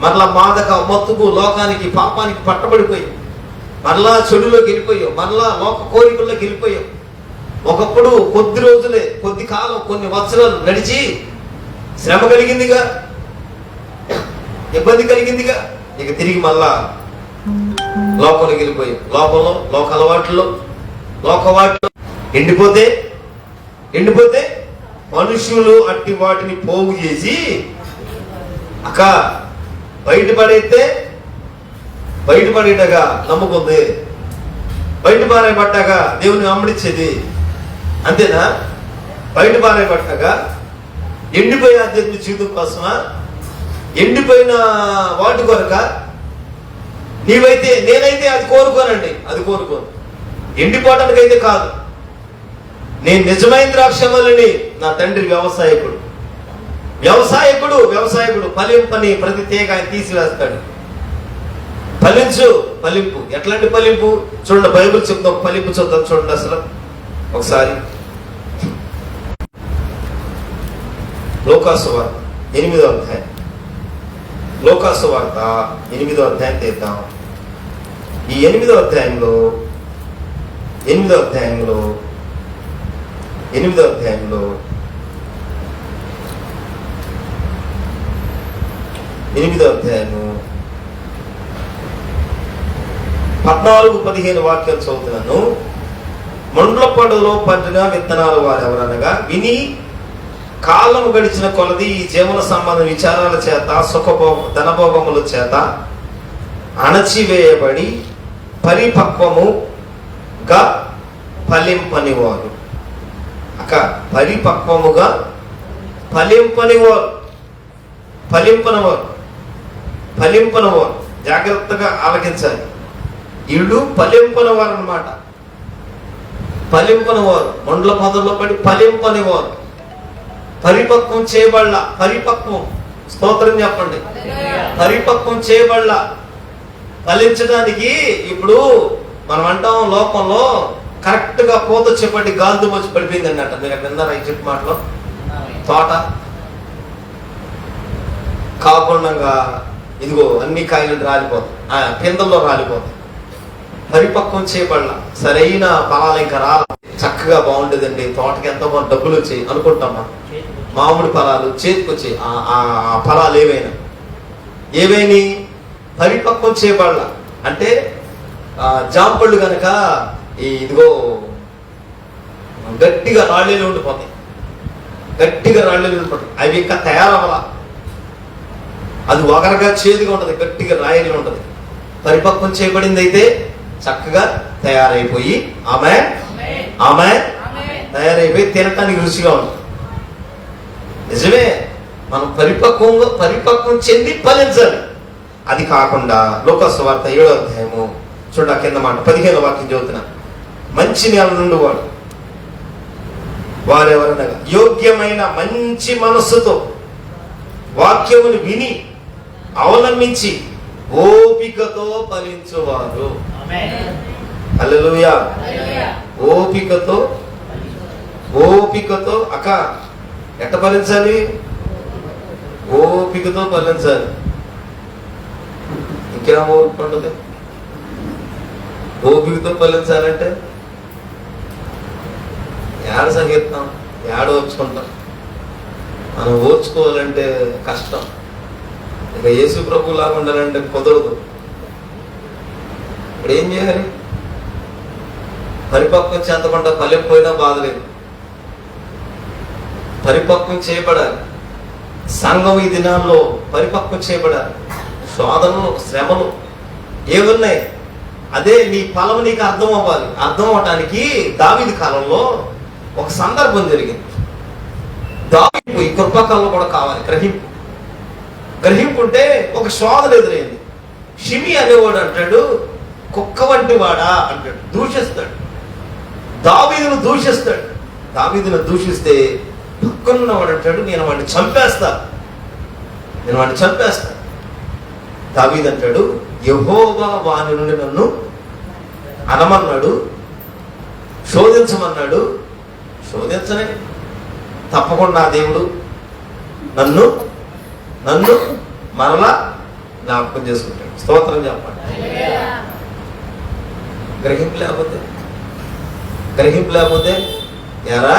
మరలా మాదక మత్తుకు, లోకానికి, పాపానికి పట్టబడిపోయావు. మరలా చెడులోకి వెళ్ళిపోయావు. మరలా లోక కోరికల్లోకి వెళ్ళిపోయావు. ఒకప్పుడు కొద్ది రోజులే, కొద్ది కాలం, కొన్ని వత్సరాలు నడిచి శ్రమ కలిగిందిగా, ఇబ్బంది కలిగిందిగా. ఇక తిరిగి మళ్ళా లోకంలోకి వెళ్ళిపోయావు. లోక అలవాట్లో ఎండిపోతే మనుషులు అట్టి వాటిని పోగు చేసి బయటపడేటగా నమ్ముకుంది. బయటపారేపట్టాగా దేవుని అమ్మడిచ్చేది. అంతేనా? బయటపారేపట్టాగా ఎండిపోయే ఆధ్యాత్మిక జీవితం కోసమా? ఎండిపోయిన వాటి కొరక? నేనైతే అది కోరుకోనండి. ఎండిపోవటానికైతే కాదు. నేను నిజమైన ద్రాక్షవల్లిని. నా తండ్రి వ్యవసాయకుడు ఫలింపని ప్రతి తీగ ఆయన తీసివేస్తాడు. ఫలింపు. ఎట్లాంటి ఫలింపు చూడండి, బైబిల్ చెప్తాం. ఫలింపు చూద్దాం చూడండి. అసలు ఒకసారి లోకాసు వార్త 8వ అధ్యాయం. లోకాసు వార్త 8వ అధ్యాయం తీద్దాం. ఈ 8వ అధ్యాయంలో 8వ అధ్యాయంలో 8వ అధ్యాయంలో 8వ అధ్యాయము 14-15 వాక్యాలు చదువుతున్నాను. ముండ్లపొడలో పడిన విత్తనాలు వారెవరనగా, విని కాలం గడిచిన కొలది ఈ జీవన సంబంధ విచారాల చేత ధనభోగముల చేత అణచివేయబడి పరిపక్వముగా ఫలింపనివారు. పరిపక్వముగా ఫలింపనివారు. జాగ్రత్తగా ఆలకించాలి. వీళ్ళు ఫలింపనివారు అన్నమాట. ఫలింపనివారు, మండల పదంలో పడి ఫలింపనివారు, పరిపక్వం చేయబడ్డ. పరిపక్వం, స్తోత్రం చెప్పండి. పరిపక్వం చేయబడ్డ. ఫలించడానికి ఇప్పుడు మనం అంటాం లోకంలో కరెక్ట్ గా పూత చెప్పండి గాలితో వచ్చి పడిపోయింది అన్నట్ట. మీరు ఎక్కడ విన్నారా ఈ చెప్పు మాటలో? తోట కాకుండా ఇదిగో అన్ని కాయలు రాలిపోతాయి, పిందల్లో రాలిపోతాయి. పరిపక్వం చేయబడాల. సరైన ఫలాలు ఇంకా రాల. చక్కగా బాగుండేదండి, తోటకి ఎంతో కొంత డబ్బులు వచ్చాయి అనుకుంటామా? మామిడి ఫలాలు చేతికి వచ్చాయి. ఆ ఫలాలు ఏవైనా పరిపక్వం చేయబడాల. అంటే జాంపళ్ళు కనుక ఇదిగో గట్టిగా రాళ్ళేలు ఉండిపోతాయి. అవి ఇంకా తయారవ్వాల. అది ఒకరగా చేదుగా ఉంటది, గట్టిగా రాయలు ఉంటది. పరిపక్వం చేయబడింది అయితే చక్కగా తయారైపోయి ఆమె తయారైపోయి తినటానికి రుచిగా ఉంటుంది. నిజమే, మనం పరిపక్వం చెంది ఫలించాలి. అది కాకుండా లోకాసు వార్త 7వ అధ్యాయము చూడ కింద మాట 15వ వాక్యం చదువుతున్నా. మంచి నేల నుండి వారెవరనగా, యోగ్యమైన మంచి మనస్సుతో వాక్యమును విని అవలంబించి ఓపికతో ఫలించువారు. హల్లెలూయా. ఓపికతో ఎట్ట ఫలించాలి? ఓపికతో ఫలించాలి. ఇంకేమో ఉండదు. ఓపికతో ఫలించాలంటే ఏడ సంగీతం ఏడ ఓర్చుకుంటాం. మనం ఓర్చుకోవాలంటే కష్టం. ఇక యేసు ప్రభు లాగా ఉండాలంటే కుదరదు. ఇప్పుడు ఏం చేయాలి? పరిపక్వం చెందకుండా ఫలింపోయినా బాధలేదు. పరిపక్వం చేయబడాలి. సంఘం ఈ దినాల్లో పరిపక్వం చేయబడాలి. శోధనలు, శ్రమలు ఏమున్నాయి? అదే నీ ఫలం నీకు అర్థం అవ్వాలి. అర్థం అవటానికి దావీదు కాలంలో ఒక సందర్భం జరిగింది. దావీదు ఈ కృపాకాలంలో కూడా కావాలి గ్రహింపు ఉంటే ఒక శోధన ఎదురైంది. షిమి అనేవాడు అంటాడు, కుక్క వంటి వాడా అంటాడు, దూషిస్తాడు. దావీదును దూషిస్తే పక్కనున్నవాడు అంటాడు, నేను వాడిని చంపేస్తా. దావీదు అంటాడు, యెహోవా వాని నుండి నన్ను అనమన్నాడు, శోధించమన్నాడు. శోధించనే తప్పకుండా దేవుడు నన్ను మరలా జ్ఞాపకం చేసుకుంటాడు. స్తోత్రం చెప్పండి. గ్రహింపు లేకపోతే ఎరా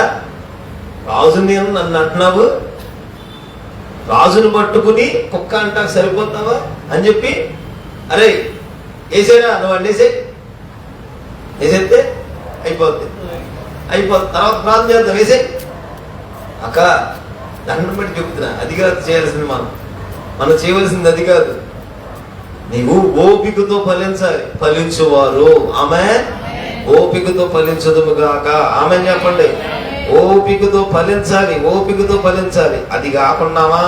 రాజు నేను నన్ను అంటున్నావు, రాజును పట్టుకుని కుక్క అంటా సరిపోతావా అని చెప్పి, అరే వేసేరా నువ్వు వేసేస్తే అయిపోద్ది. తర్వాత ప్రార్థన చేద్దాం, వేసే దాన్ని బట్టి చెప్తున్నా. అది కాదు చేయాల్సింది. మనం చేయవలసింది అది కాదు. నీవు ఓపికతో ఫలించువారు. ఆమేన్. ఓపికతో ఫలించదుగాక. ఆమేన్ చెప్పండి. ఓపికతో ఫలించాలి. అది కాకున్నామా,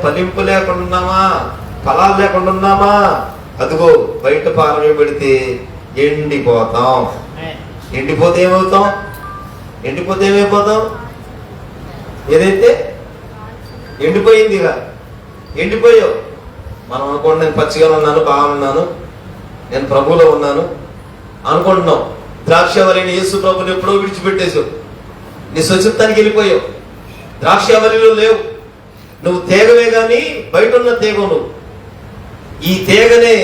ఫలింపు లేకుండా ఫలాలు లేకుండా ఉన్నామా, అదిగో బయట పారమే పెడితే ఎండిపోతాం. ఎండిపోతే ఏమైపోతాం? ఏదైతే ఎండిపోయావు. మనం అనుకోండి, నేను పచ్చిగా ఉన్నాను, బాగున్నాను, నేను ప్రభువులో ఉన్నాను అనుకుంటున్నావు. ద్రాక్షవల్లిని యేసు ప్రభుని ఎప్పుడో విడిచిపెట్టేసావు. నీ స్వచ్ఛతానికి వెళ్ళిపోయావు. ద్రాక్షవల్లిలో లేవు. నువ్వు తేగవే గాని బయట ఉన్న తేగ నువ్వు. ఈ తేగనే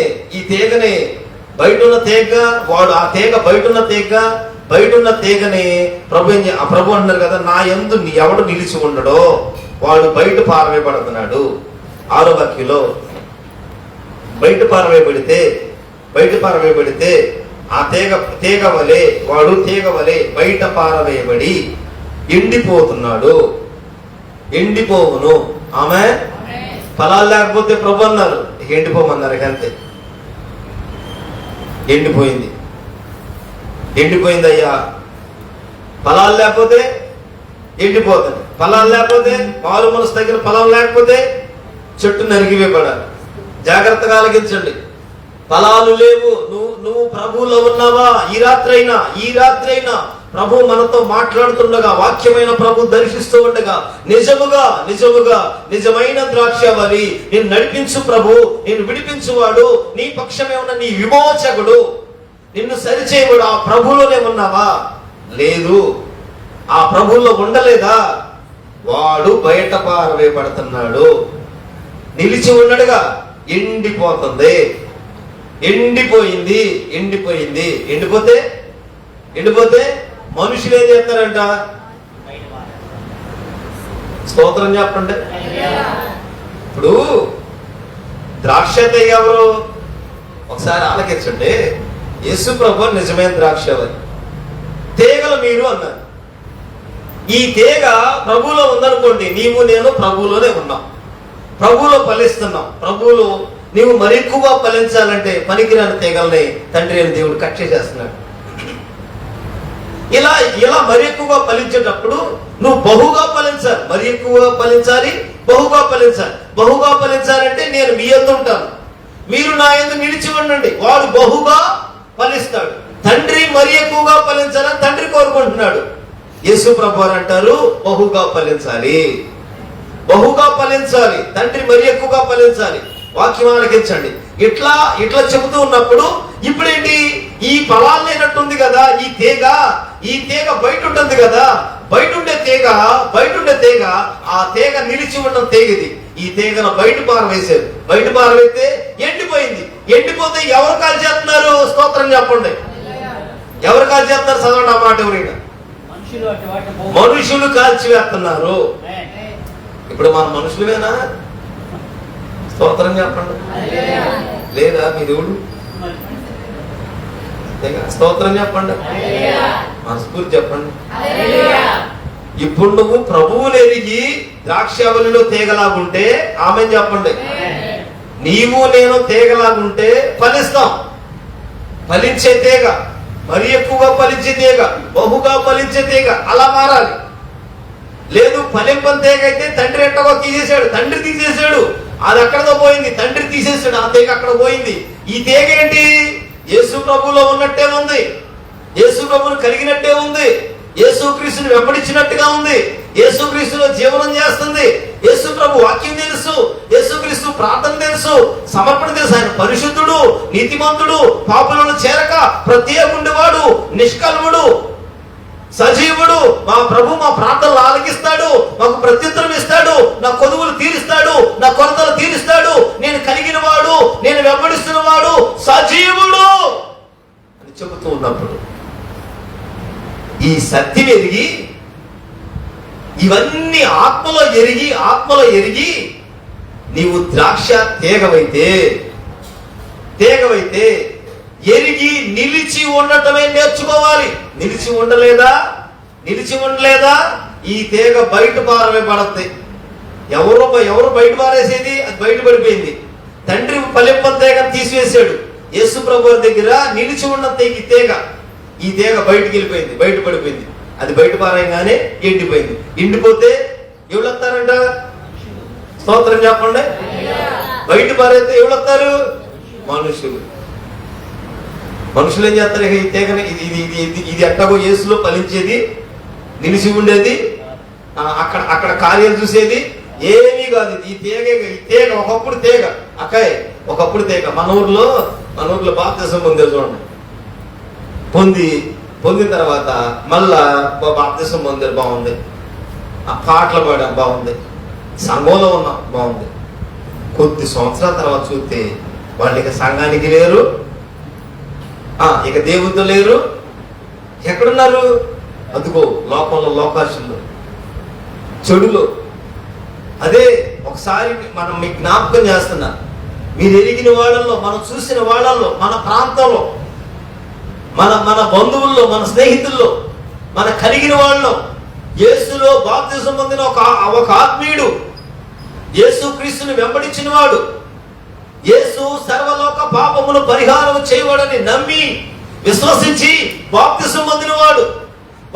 బయట ఉన్న తీగ వాడు, ఆ తీగ బయట ఉన్న తీగని ప్రభు అంటున్నారు కదా, నా యందు ఎవడు నిలిచి ఉండడో వాడు బయట పారవేయబడుతున్నాడు. 6వ వాక్యంలో బయట పారవేయబడితే ఆ తీగ వలె వాడు బయట పారవేయబడి ఎండిపోతున్నాడు. ఎండిపోవును. ఆమె ఫలాలు లేకపోతే ప్రభు అన్నారు, ఎండిపోమన్నారు. అంతే, ఎండిపోయింది అయ్యా. ఫలాలు లేకపోతే ఎండిపోతుంది. ఫలాలు లేకపోతే, మారు మనసు తగిన ఫలం లేకపోతే చెట్టు నరికివేయబడాలి. జాగ్రత్తగా ఆలకించండి. ఫలాలు లేవు, నువ్వు ప్రభువులో ఉన్నావా? ఈ రాత్రైనా ప్రభు మనతో మాట్లాడుతుండగా, వాక్యమైన ప్రభు దర్శిస్తూ ఉండగా, నిజమైన ద్రాక్షవల్లి, నేను నడిపించు ప్రభు, నేను విడిపించువాడు, నీ పక్షమే ఉన్న నీ విమోచకుడు, నిన్ను సరిచేయబడు, ఆ ప్రభువులోనే ఉన్నావా? లేదు. ఆ ప్రభువులో ఉండలేదా? వాడు బయట పారవేయబడుతున్నాడు. నిలిచి ఉండడుగా ఎండిపోతుంది. ఎండిపోతే మనుషులు ఏం చేస్తారంట? స్తోత్రం చెప్పండి. ఇప్పుడు ద్రాక్ష తీగ ఎవరు? ఒకసారి ఆలకించండి. యేసు ప్రభు నిజమైన ద్రాక్షవల్లి, తీగలు మీరు అన్నారు. ఈ తీగ ప్రభువులో ఉందనుకోండి, నీవు నేను ప్రభువులోనే ఉన్నాం, ప్రభువులో ఫలిస్తున్నాం. ప్రభువులో నీవు మరి ఎక్కువగా ఫలించాలంటే పనికిరాని తీగల్ని తండ్రి అయిన దేవుడు కట్ చేసేస్తున్నాడు. ఇలా మరి ఎక్కువగా ఫలించేటప్పుడు నువ్వు బహుగా ఫలించాలి. మరి ఎక్కువగా ఫలించాలి, బహుగా ఫలించాలంటే నేను మీ యందు ఉంటాను, మీరు నా యందు నిలిచి ఉండండి, వాడు బహుగా ఫలిస్తాడు. తండ్రి మరి ఎక్కువగా ఫలించాలని తండ్రి కోరుకుంటున్నాడు. యేసు ప్రభు అంటారు, బహుగా ఫలించాలి. తండ్రి మరి ఎక్కువగా ఫలించాలి. వాక్యం ఆలకించండి. ఇట్లా చెబుతూ ఉన్నప్పుడు ఇప్పుడేంటి? ఈ ఫలాలు లేనట్టుంది కదా ఈ తీగ బయట ఉంటుంది కదా, బయట ఉండే తీగ ఆ తీగ నిలిచి ఉన్న తీగది. ఈ తీగను బయట పారవేస్తే ఎండిపోతే ఎవరు కాల్ చేస్తున్నారు? స్తోత్రం చెప్పండి. ఎవరు కాల్ చేస్తున్నారు? చదవండి ఆ మాట. ఎవరైనా మనుషులు కాల్చివేస్తున్నారు. ఇప్పుడు మన మనుషులువేనా? స్తోత్రం చెప్పండి. లేదా మీ దేవుడు? స్తోత్రం చెప్పండి, మనస్ఫూర్తి చెప్పండి. ఇప్పుడు నువ్వు ప్రభువుని ఎరిగి ద్రాక్షవల్లిలో తీగలాగుంటే ఆమె చెప్పండి, నీవు నేను తీగలాగుంటే ఫలిస్తాం. ఫలించే తీగ, మరి ఎక్కువగా ఫలించే తీగ, బహుగా ఫలించే తీగ, అలా మారాలి. లేదు ఫలింపని తీగ అయితే తండ్రి ఎట్టగో తీసేశాడు, తండ్రి తీసేశాడు, అది అక్కడతో పోయింది, తండ్రి తీసేశాడు, ఆ తీగ అక్కడ పోయింది. ఈ తీగ ఏంటి? యేసు ప్రభువులో ఉన్నట్టే ఉంది, యేసు ప్రభువును కలిగినట్టే ఉంది, యేసుక్రీస్తుని వెంబడించినట్టుగా ఉంది, యేసుక్రీస్తులో జీవనం చేస్తుంది. యేసు ప్రభు వాక్యం తెలుసు, యేసుక్రీస్తు ప్రార్థన తెలుసు, సమర్పణ తెలుసు. ఆయన పరిశుద్ధుడు, నీతిమంతుడు, పాపులను చేరక ప్రత్యేకుండేవాడు, నిష్కల్ముడు, సజీవుడు. మా ప్రభు మా ప్రార్థనలు ఆలకిస్తాడు, మాకు ప్రత్యుత్తరం ఇస్తాడు, నా కొదువులు తీరుస్తాడు, నా కొరతలు తీరుస్తాడు, నేను కలిగిన వాడు, నేను వెంబడిస్తున్న వాడు సజీవుడు అని చెబుతూ ఉన్నప్పుడు ఈ సత్యం ఎరిగి, ఇవన్నీ ఆత్మలో ఎరిగి నీవు ద్రాక్ష తీగవైతే ఎరిగి నిలిచి ఉండటమే నేర్చుకోవాలి. నిలిచి ఉండలేదా ఈ తీగ బయట పారవేయబడద్ది. ఎవరు బయట పారేసేది? అది బయట పడిపోయింది. తండ్రి ఫలింపని తీగను తీసివేశాడు. యేసు ప్రభు దగ్గర నిలిచి ఉన్న ఈ తీగ బయటికి వెళ్ళిపోయింది, బయట పడిపోయింది. అది బయట పారేయగానే ఎండిపోయింది. ఎండిపోతే ఎవరు వస్తారంట? స్తోత్రం చెప్పండి. బయట పారైతే ఎవరు వస్తారు? మనుషులు ఏం చేస్తారు? ఈ తీగని ఇది ఎట్టగో యేసులో ఫలించేది, నిలిచి ఉండేది, అక్కడ కార్యాలు చూసేది ఏమీ కాదు. ఈ తీగ ఒకప్పుడు తీగ ఒకప్పుడు తీగ. మన ఊర్లో బాప్తిసం పొందే చూడండి. పొందిన తర్వాత మళ్ళా బాప్తిసం పొందారు, బాగుంది. ఆ పాటలు పాడాం, బాగుంది. సంఘంలో ఉన్నాం, బాగుంది. కొద్ది సంవత్సరాల తర్వాత చూస్తే వాళ్ళు ఇక సంఘానికి లేరు, ఇక దేవుడితో లేరు. ఎక్కడున్నారు? అదిగో లోకంలో, లోకాశంలో, చెడులో. అదే ఒకసారి మనం మీకు జ్ఞాపకం చేస్తున్నా, మీరు ఎరిగిన వాళ్ళల్లో, మనం చూసిన వాళ్ళల్లో, మన ప్రాంతంలో, మన బంధువుల్లో, మన స్నేహితుల్లో, మన కలిగిన వాళ్ళలో యేసులో బాప్తిసం పొందిన ఒక ఆత్మీయుడు, యేసు క్రీస్తుని వెంబడించిన వాడు, యేసు సర్వలోక పాపమును పరిహారం చేయవాడని నమ్మి విశ్వసించి బాప్తిసం పొందినవాడు.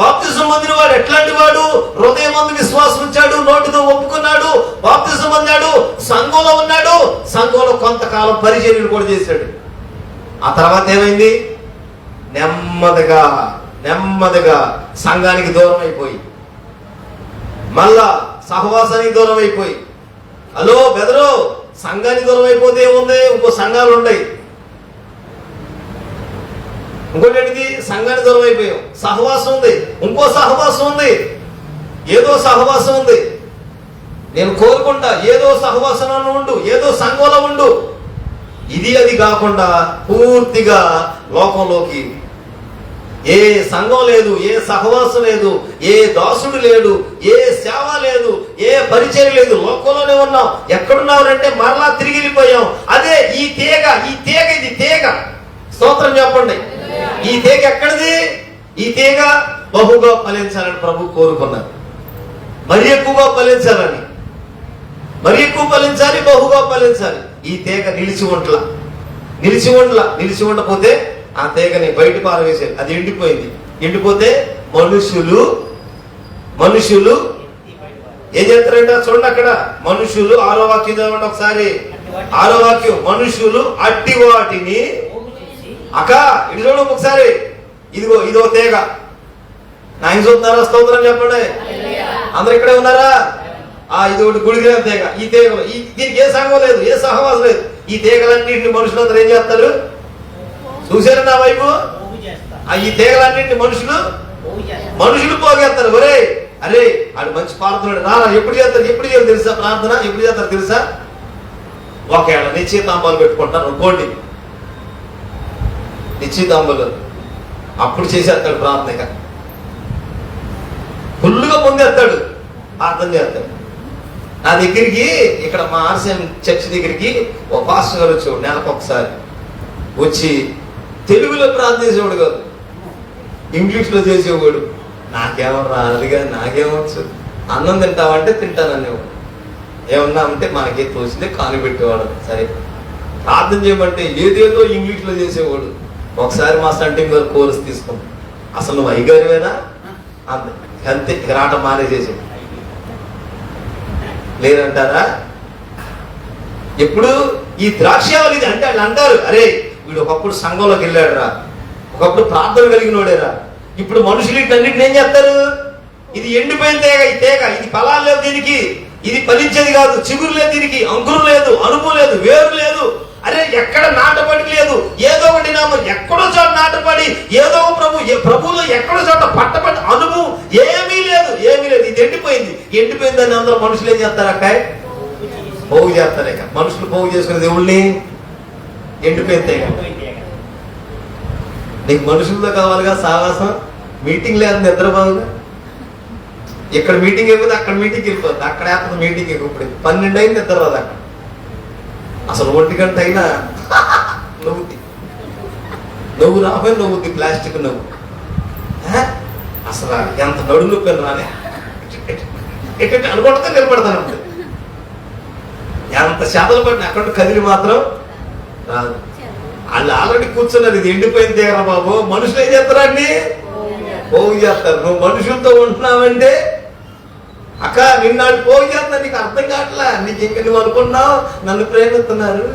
బాప్తిసం పొందినవాడు ఎట్లాంటి వాడు? హృదయమందు విశ్వాసం ఉంచాడు, నోటితో ఒప్పుకున్నాడు, బాప్తిసం పొందాడు, సంఘంలో ఉన్నాడు, సంఘంలో కొంతకాలం పరిచర్యలు కూడా చేశాడు. ఆ తర్వాత ఏమైంది? నెమ్మదిగా నెమ్మదిగా సంఘానికి దూరం అయిపోయి, మళ్ళా సహవాసానికి దూరం అయిపోయి, హలో బెదరు, సంఘానికి దూరం అయిపోతే ఏముంది? ఇంకో సంఘాలు ఉన్నాయి. ఇంకోటి ఏంటిది? సంఘానికి దూరం అయిపోయాం. సహవాసం ఉంది, ఇంకో సహవాసం ఉంది, ఏదో సహవాసం ఉంది. నేను కోరుకుంటా ఏదో సహవాసంలో ఉండు, ఏదో సంఘంలో ఉండు. ఇది అది కాకుండా పూర్తిగా లోకంలోకి, ఏ సంఘం లేదు, ఏ సహవాసం లేదు, ఏ దాసుడు లేడు, ఏ సేవ లేదు, ఏ పరిచయం లేదు, లోకంలోనే ఉన్నాం. ఎక్కడున్నారంటే మరలా తిరిగి వెళ్ళిపోయాం. అదే ఈ తీగ, ఇది తీగ. స్తోత్రం చెప్పండి. ఈ తీగ ఎక్కడిది? ఈ తీగ బహుగా ఫలించాలని ప్రభు కోరుకున్నారు. మరి ఎక్కువగా ఫలించాలని, మరి ఎక్కువ ఫలించాలి, బహుగా ఫలించాలి. ఈ తీగ నిలిచి ఉండపోతే ఆ తీగని బయట పారవేశారు. అది ఎండిపోయింది. ఎండిపోతే మనుషులు ఏం చేస్తారంట? చూడండి అక్కడ, మనుషులు 6వ వాక్యం చదవండి ఒకసారి. 6వ వాక్యం, మనుషులు అట్టి వాటిని ఇటు చూడు ఒకసారి. ఇదో తీగ. ఆయన చూస్తున్నారా? స్తోత్రం చెప్పండి. అందరు ఇక్కడే ఉన్నారా? ఇది ఒకటి గుడిగిన తీగ. ఈ తీగలు, దీనికి ఏ సంఘం లేదు, ఏ సహవాసం లేదు. ఈ తీగలన్నింటిని మనుషులందరూ ఏం చేస్తారు? చూసారు నా వైపు? ఈ తీగలన్నింటిని మనుషులు పోగేస్తారు. ఒరే, అరే ఆడు మంచి పాడుతున్నాడు, రారా. ఎప్పుడు చేస్తారు తెలుసా? ప్రార్థన ఎప్పుడు చేస్తారు తెలుసా? ఒకేళ్ళ నిశ్చితాంబాలు పెట్టుకుంటారు అనుకోండి, నిశ్చితాంబాలు అప్పుడు చేసేస్తాడు ప్రార్థన. ఫుల్లుగా పొందేస్తాడు, ప్రార్థన చేస్తాడు. నా దగ్గరికి, ఇక్కడ మా ఆర్సీఎం చర్చ్ దగ్గరికి ఒక పాస్టర్ గారు వచ్చేవాడు నెలకు ఒకసారి. వచ్చి తెలుగులో ప్రార్థించేవాడు కాదు, ఇంగ్లీష్లో చేసేవాడు. నాకేమో రాదుగా, నాకేమవచ్చు. అన్నం తింటావంటే తింటాననేవాడు. ఏమన్నా అంటే మనకే తోచిందే కాలు పెట్టేవాడు. సరే ప్రార్థన చేయమంటే ఏదేదో ఇంగ్లీష్లో చేసేవాడు. ఒకసారి మా సంటింగ్ గారు కోర్స్ తీసుకుంటాం. అసలు నువ్వు అయ్యగారివేనా అంతే, ఇక రాట మానేసేసాడు. లేదంటారా? ఎప్పుడు ఈ ద్రాక్షావళి అంటే వాళ్ళు అంటారు, అరే వీడు ఒకప్పుడు సంఘంలోకి వెళ్ళాడు రా, ఒకప్పుడు ప్రార్థన కలిగినోడేరా. ఇప్పుడు మనుషులు ఇటన్నిటిని ఏం చేస్తారు? ఇది ఎండిపోయిన తీగ, ఈ తీగ ఇది ఫలాలు లేదు దీనికి, ఇది ఫలించేది కాదు, చిగురు లేదు దీనికి, అంకురం లేదు, అనుభవం లేదు, వేరు లేదు. అరే ఎక్కడ నాటపడి లేదు, ఏదో ఒకటి నామం ఎక్కడో చోట నాటపడి, ఏదో ప్రభువులో ఎక్కడో చోట పట్టబడి అనుభవం ఏమీ లేదు. ఇది ఎండిపోయిందని అందరూ మనుషులు ఏం చేస్తారు? అక్కాయ్ పోగు చేస్తారు. ఇక మనుషులు పోగు చేసుకునే దేవుళ్ళని ఎండిపోయింది. నీకు మనుషులతో కావాలిగా సావాసం. మీటింగ్ లేదు, నిద్రపోవుగా. ఇక్కడ మీటింగ్ అయిపోతే అక్కడ మీటింగ్ వెళ్ళిపోద్ది, అక్కడ వేస్తుంది మీటింగ్. ఇప్పుడు 12 అయింది, నిద్ర రాదు అక్కడ. అసలు 1 గంట అయినా నువ్వు రాబోయే నవ్వుద్ది, ప్లాస్టిక్ నవ్వు. అసలు ఎంత నడుము నొప్పి రాలే, అనుకుంటే నిలబడతాను. ఎంత శాతలు పడిన అక్కడ కదిలి మాత్రం రాదు. వాళ్ళు ఆల్రెడీ కూర్చున్నారు. ఇది ఎండిపోయిన తీగరా బాబు. మనుషులు ఏం చేస్తారండి? పోగు చేస్తారు. నువ్వు మనుషులతో ఉంటున్నావంటే అక్క నిన్నాడు పోగు చేస్తా, నీకు అర్థం కావట్లా. నీకు ఇంకా నువ్వు అనుకున్నావు నన్ను ప్రేమిస్తున్నారు,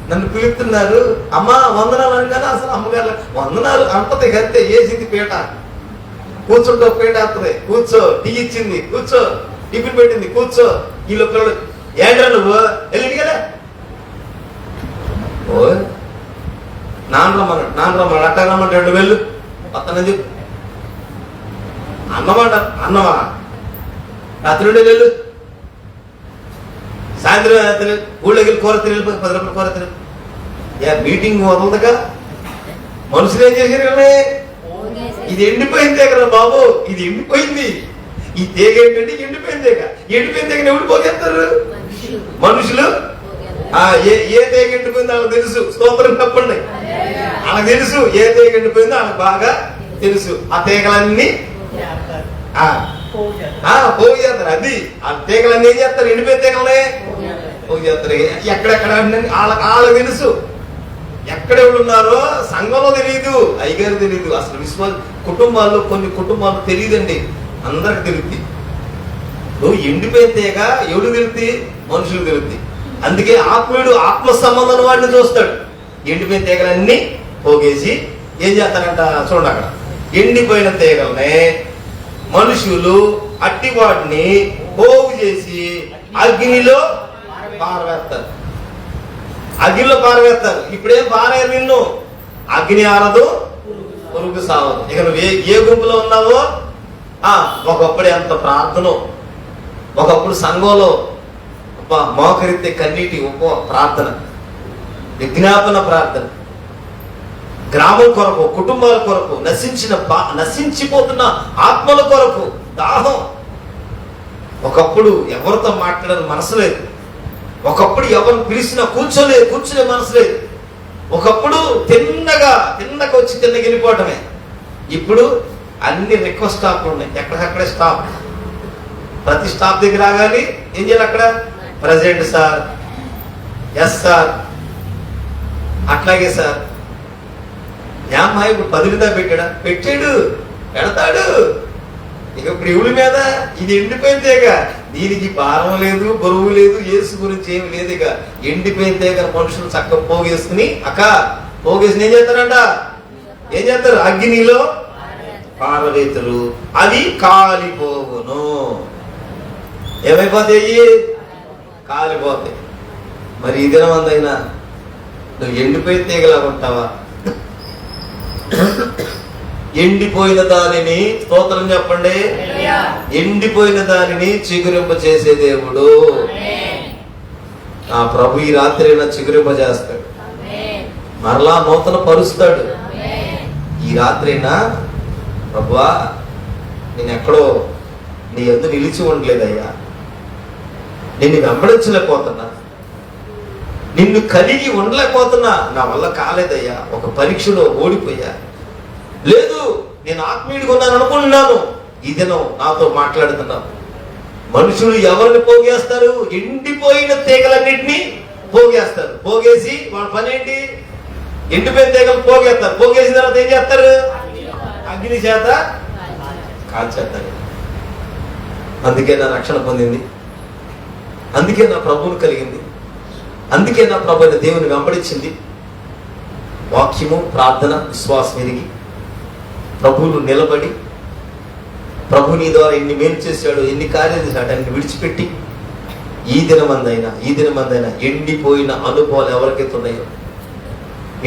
నన్ను పిలుస్తున్నారు, అమ్మా వందనాలు అనగానే అసలు అమ్మగారు వందనాలు అంటది. అంతే, వేసింది పీట, కూర్చుంటో పీట వస్తుంది. కూర్చో, టీ ఇచ్చింది, కూర్చో, టిఫిన్ పెట్టింది, కూర్చో. ఈ లోపల ఏంట్రా నువ్వు వెళ్ళింది కదా, ఓ నాన్న రమ్మన్నాడు అట్ట రమ్మంటే 2 వెళ్ళు వస్తానని చెప్పు. అన్నమా రాత్రి 2 వెళ్ళు, సాయంత్రం ఊళ్ళోకి వెళ్ళి కూర తిని 10 రూపాయలు కూర తిని. మీటింగ్ వదలదుగా, మనుషులు ఏం చేశారు కానీ ఇది ఎండిపోయిన తీగ బాబు, ఇది ఎండిపోయింది. ఈ తీగ ఏంటంటే ఎండిపోయిన తీగ. ఎండిపోయిన తీగని ఎవరు పోగేస్తారు? మనుషులు. ఏ తీగ ఎండిపోయిందో వాళ్ళకి తెలుసు. స్తోత్రం చెప్పండి. వాళ్ళకి తెలుసు ఏ తీగ ఎండిపోయిందో వాళ్ళకి బాగా తెలుసు. ఆ తీగలన్నీ పోగు చేస్తారు. అది ఆ తీగలన్నీ ఏం చేస్తారు? ఎండిపోయిన తీగలనే పోగు చేస్తారు. ఎక్కడెక్కడ వాళ్ళకి తెలుసు. ఎక్కడెవరు ఉన్నారో సంఘంలో తెలియదు, అయ్యగారు తెలియదు. అసలు విశ్వాస కుటుంబాల్లో కొన్ని కుటుంబాలు తెలియదండి, అందరికి తెలుద్ది. నువ్వు ఎండిపోయిన తీగ ఎవడు తెలుద్ది? మనుషులు తెలుద్ది. అందుకే ఆత్మీయుడు ఆత్మ సంబంధం వాడిని చూస్తాడు. ఎండిపోయిన తీగలన్నీ పోగేసి ఏం చేస్తారంట చూడండి, అక్కడ ఎండిపోయిన తీగలనే మనుషులు అట్టి వాటిని పోగు చేసి అగ్నిలో పారవేస్తారు. అగ్నిలో పారవేస్తారు. ఇప్పుడేం పారేరు నిన్ను, అగ్ని ఆరదు, పురుగు సావదు. ఇక నువ్వు ఏ గుంపులో ఉన్నావో, ఒకప్పుడు ఎంత ప్రార్థన, ఒకప్పుడు సంఘంలో మోకరితే కన్నీటి ప్రార్థన, విజ్ఞాపన ప్రార్థన, గ్రామం కొరకు, కుటుంబాల కొరకు, నశించిపోతున్న ఆత్మల కొరకు దాహం. ఒకప్పుడు ఎవరితో మాట్లాడని మనసు లేదు. ఒకప్పుడు ఎవరిని పిలిచినా కూర్చునే మనసు లేదు. ఒకప్పుడు తిన్నగా వచ్చి తిన్నగా వెళ్ళిపోవటమే. ఇప్పుడు అన్ని రిక్వెస్ట్ స్టాప్లు ఉన్నాయి. ఎక్కడికక్కడే స్టాప్. ప్రతి స్టాప్ దగ్గర రాగాలి. ఏం చేయాలి అక్కడ? ప్రెసిడెంట్ సార్, ఎస్ సార్, అట్లాగే సార్. ఏమ్మా ఇప్పుడు 10 పెట్టాడు, పెడతాడు. ఇక ఇప్పుడు ఇవుడి మీద ఇది ఎండిపోయిందేగా, దీనికి భారం లేదు, బరువు లేదు, యేసు గురించి ఏమి లేదు. ఇక ఎండిపోయిందేగా మనుషులు చక్కగా పోగేసుకుని పోగేసి ఏం చేస్తారు? అగ్నిలో పారవేతులు. అది కాలిపోవును. ఏమైపోతాయి? కాలిపోతాయి. మరి ఈ దినం అందైనా నువ్వు ఎండిపోయిన తీగలా ఉంటావా? ఎండిపోయిన దానిని, స్తోత్రం చెప్పండి, ఎండిపోయిన దానిని చిగురింప చేసే దేవుడు ఆ ప్రభు ఈ రాత్రి చిగురింప చేస్తాడు, మరలా నూతన పరుస్తాడు. ఈ రాత్రైనా ప్రభువా నేను ఎక్కడో నీ యందు నిలిచి ఉండలేదయ్యా, నిన్ను వెంబడించలేకపోతున్నా, నిన్ను కలిగి ఉండలేకపోతున్నా, నా వల్ల కాలేదయ్యా, ఒక పరీక్షలో ఓడిపోయా, లేదు నేను ఆత్మీయుడిగా ఉన్నాను అనుకుంటున్నాను. ఈ దినం నాతో మాట్లాడుతున్నాను. మనుషులు ఎవరిని పోగేస్తారు? ఎండిపోయిన తీగలన్నింటినీ పోగేస్తారు. పోగేసి వాళ్ళ పని ఏంటి? ఎండిపోయిన తీగలు పోగేస్తారు. పోగేసిన తర్వాత ఏం చేస్తారు? అగ్ని చేత కాల్చేస్తారు. అందుకే నా రక్షణ పొందింది, అందుకే నా ప్రభువును కలిగింది, అందుకే నా ప్రభు అయిన దేవుని వెంబడించింది. వాక్యము, ప్రార్థన, విశ్వాసం ఎరిగి ప్రభువును నిలబడి, ప్రభు నీ ద్వారా ఎన్ని మేలు చేశాడు, ఎన్ని కార్యాలు చేశాడు అన్ని విడిచిపెట్టి ఈ దినమందైనా ఎండిపోయిన అనుభవాలు ఎవరికైతే ఉన్నాయో,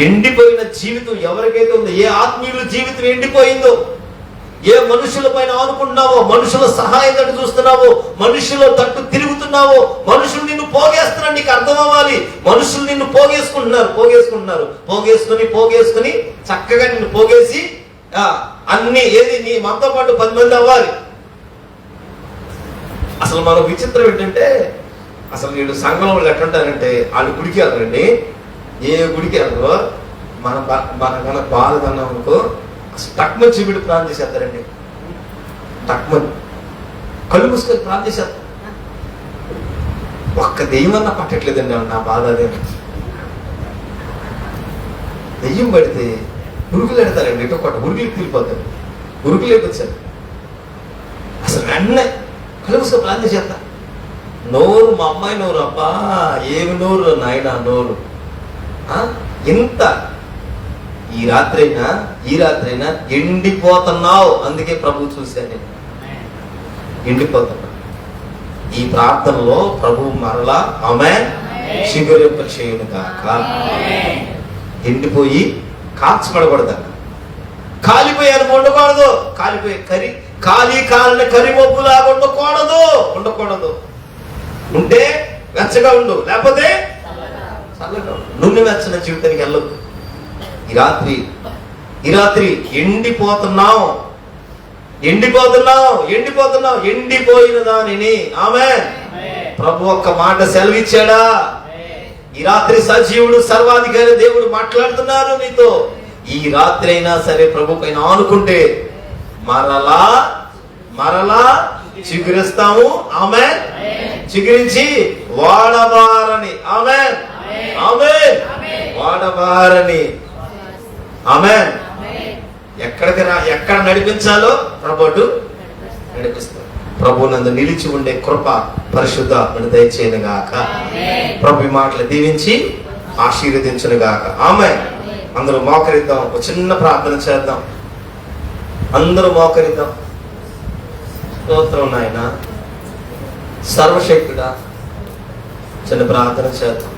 ఎండిపోయిన జీవితం ఎవరికైతే ఉందో, ఏ ఆత్మీయుల జీవితం ఎండిపోయిందో, ఏ మనుషుల పైన ఆనుకుంటున్నావో, మనుషుల సహాయం తట్టు చూస్తున్నావో, మనుషుల తట్టు తిరుగుతున్నావో, మనుషులు నిన్ను పోగేస్తున్నారు. నీకు అర్థం అవ్వాలి, మనుషులు నిన్ను పోగేసుకుని చక్కగా నిన్ను పోగేసి అన్ని ఏది నీ మనతో పాటు 10 మంది అవ్వాలి. అసలు మన విచిత్రం ఏంటంటే, అసలు వీళ్ళు సంఘంలో వాళ్ళు ఎట్లుంటారంటే, వాళ్ళు గుడికి వెళ్ళరండి. ఏ గుడికి వెళ్ళరో మన బాధకన్నా అనుకో టక్మని చూపిడి ప్రార్థన చేసేస్తారండి. టక్మని కళ్ళు మూసుకొని ప్రార్థన చేసేస్తారు. ఒక్క దెయ్యమన్నా పట్టట్లేదండి నా బాధ. అదే దెయ్యం పడితే ఉరుకులు ఎడతారండి, ఇటు కొట్ట ఉరుకులు తీరిపోతారు, ఉరుకులు లేకొచ్చారు. అసలు వెన్న కళ్ళు మూసుకొని ప్రార్థన చేస్తా. నోరు మా అమ్మాయి నోరు, అబ్బా ఏమి నోరు నాయన నోరు. ఇంత ఈ రాత్రైనా ఎండిపోతున్నావు. అందుకే ప్రభు చూశాను, నేను ఎండిపోతున్నా. ఈ ప్రార్థనలో ప్రభు మరలా ఆమేన్ చిగురింప చేయును గాక. ఎండిపోయి కాల్చబడకూడదన్న, కాలిపోయాను ఉండకూడదు, కాలిన కరి మబ్బులాగా ఉండకూడదు. ఉంటే వెచ్చగా ఉండు, లేకపోతే చల్లగా ఉండు. నూనె వెచ్చని జీవితానికి వెళ్ళొద్దు. ఈ రాత్రి ఈ రాత్రి ఎండిపోతున్నాం, ఎండిపోయిన దానిని ఆమేన్ ప్రభు ఒక్క మాట సెలవిచ్చాడా? ఈ రాత్రి సజీవుడు సర్వాధికారి దేవుడు మాట్లాడుతున్నారు నీతో. ఈ రాత్రి అయినా సరే ప్రభు పైన ఆనుకుంటే మరలా చిగురిస్తాము. ఆమేన్. చిగురించి వాడబారని ఆమేన్ వాడబారని ఆమేన్ ఎక్కడ నడిపించాలో ప్రభుడు నడిపిస్తాడు. ప్రభు నందు నిలిచి ఉండే కృప పరిశుద్ధాత్మను దయచేయను గాక. ప్రభు మాటలు దీవించి ఆశీర్వదించును గాక. ఆమేన్. అందరూ మోకరిద్దాం, ఒక చిన్న ప్రార్థన చేద్దాం. అందరూ మోకరిద్దాం. స్తోత్రం నాయన, సర్వశక్తుడా, చిన్న ప్రార్థన చేద్దాం.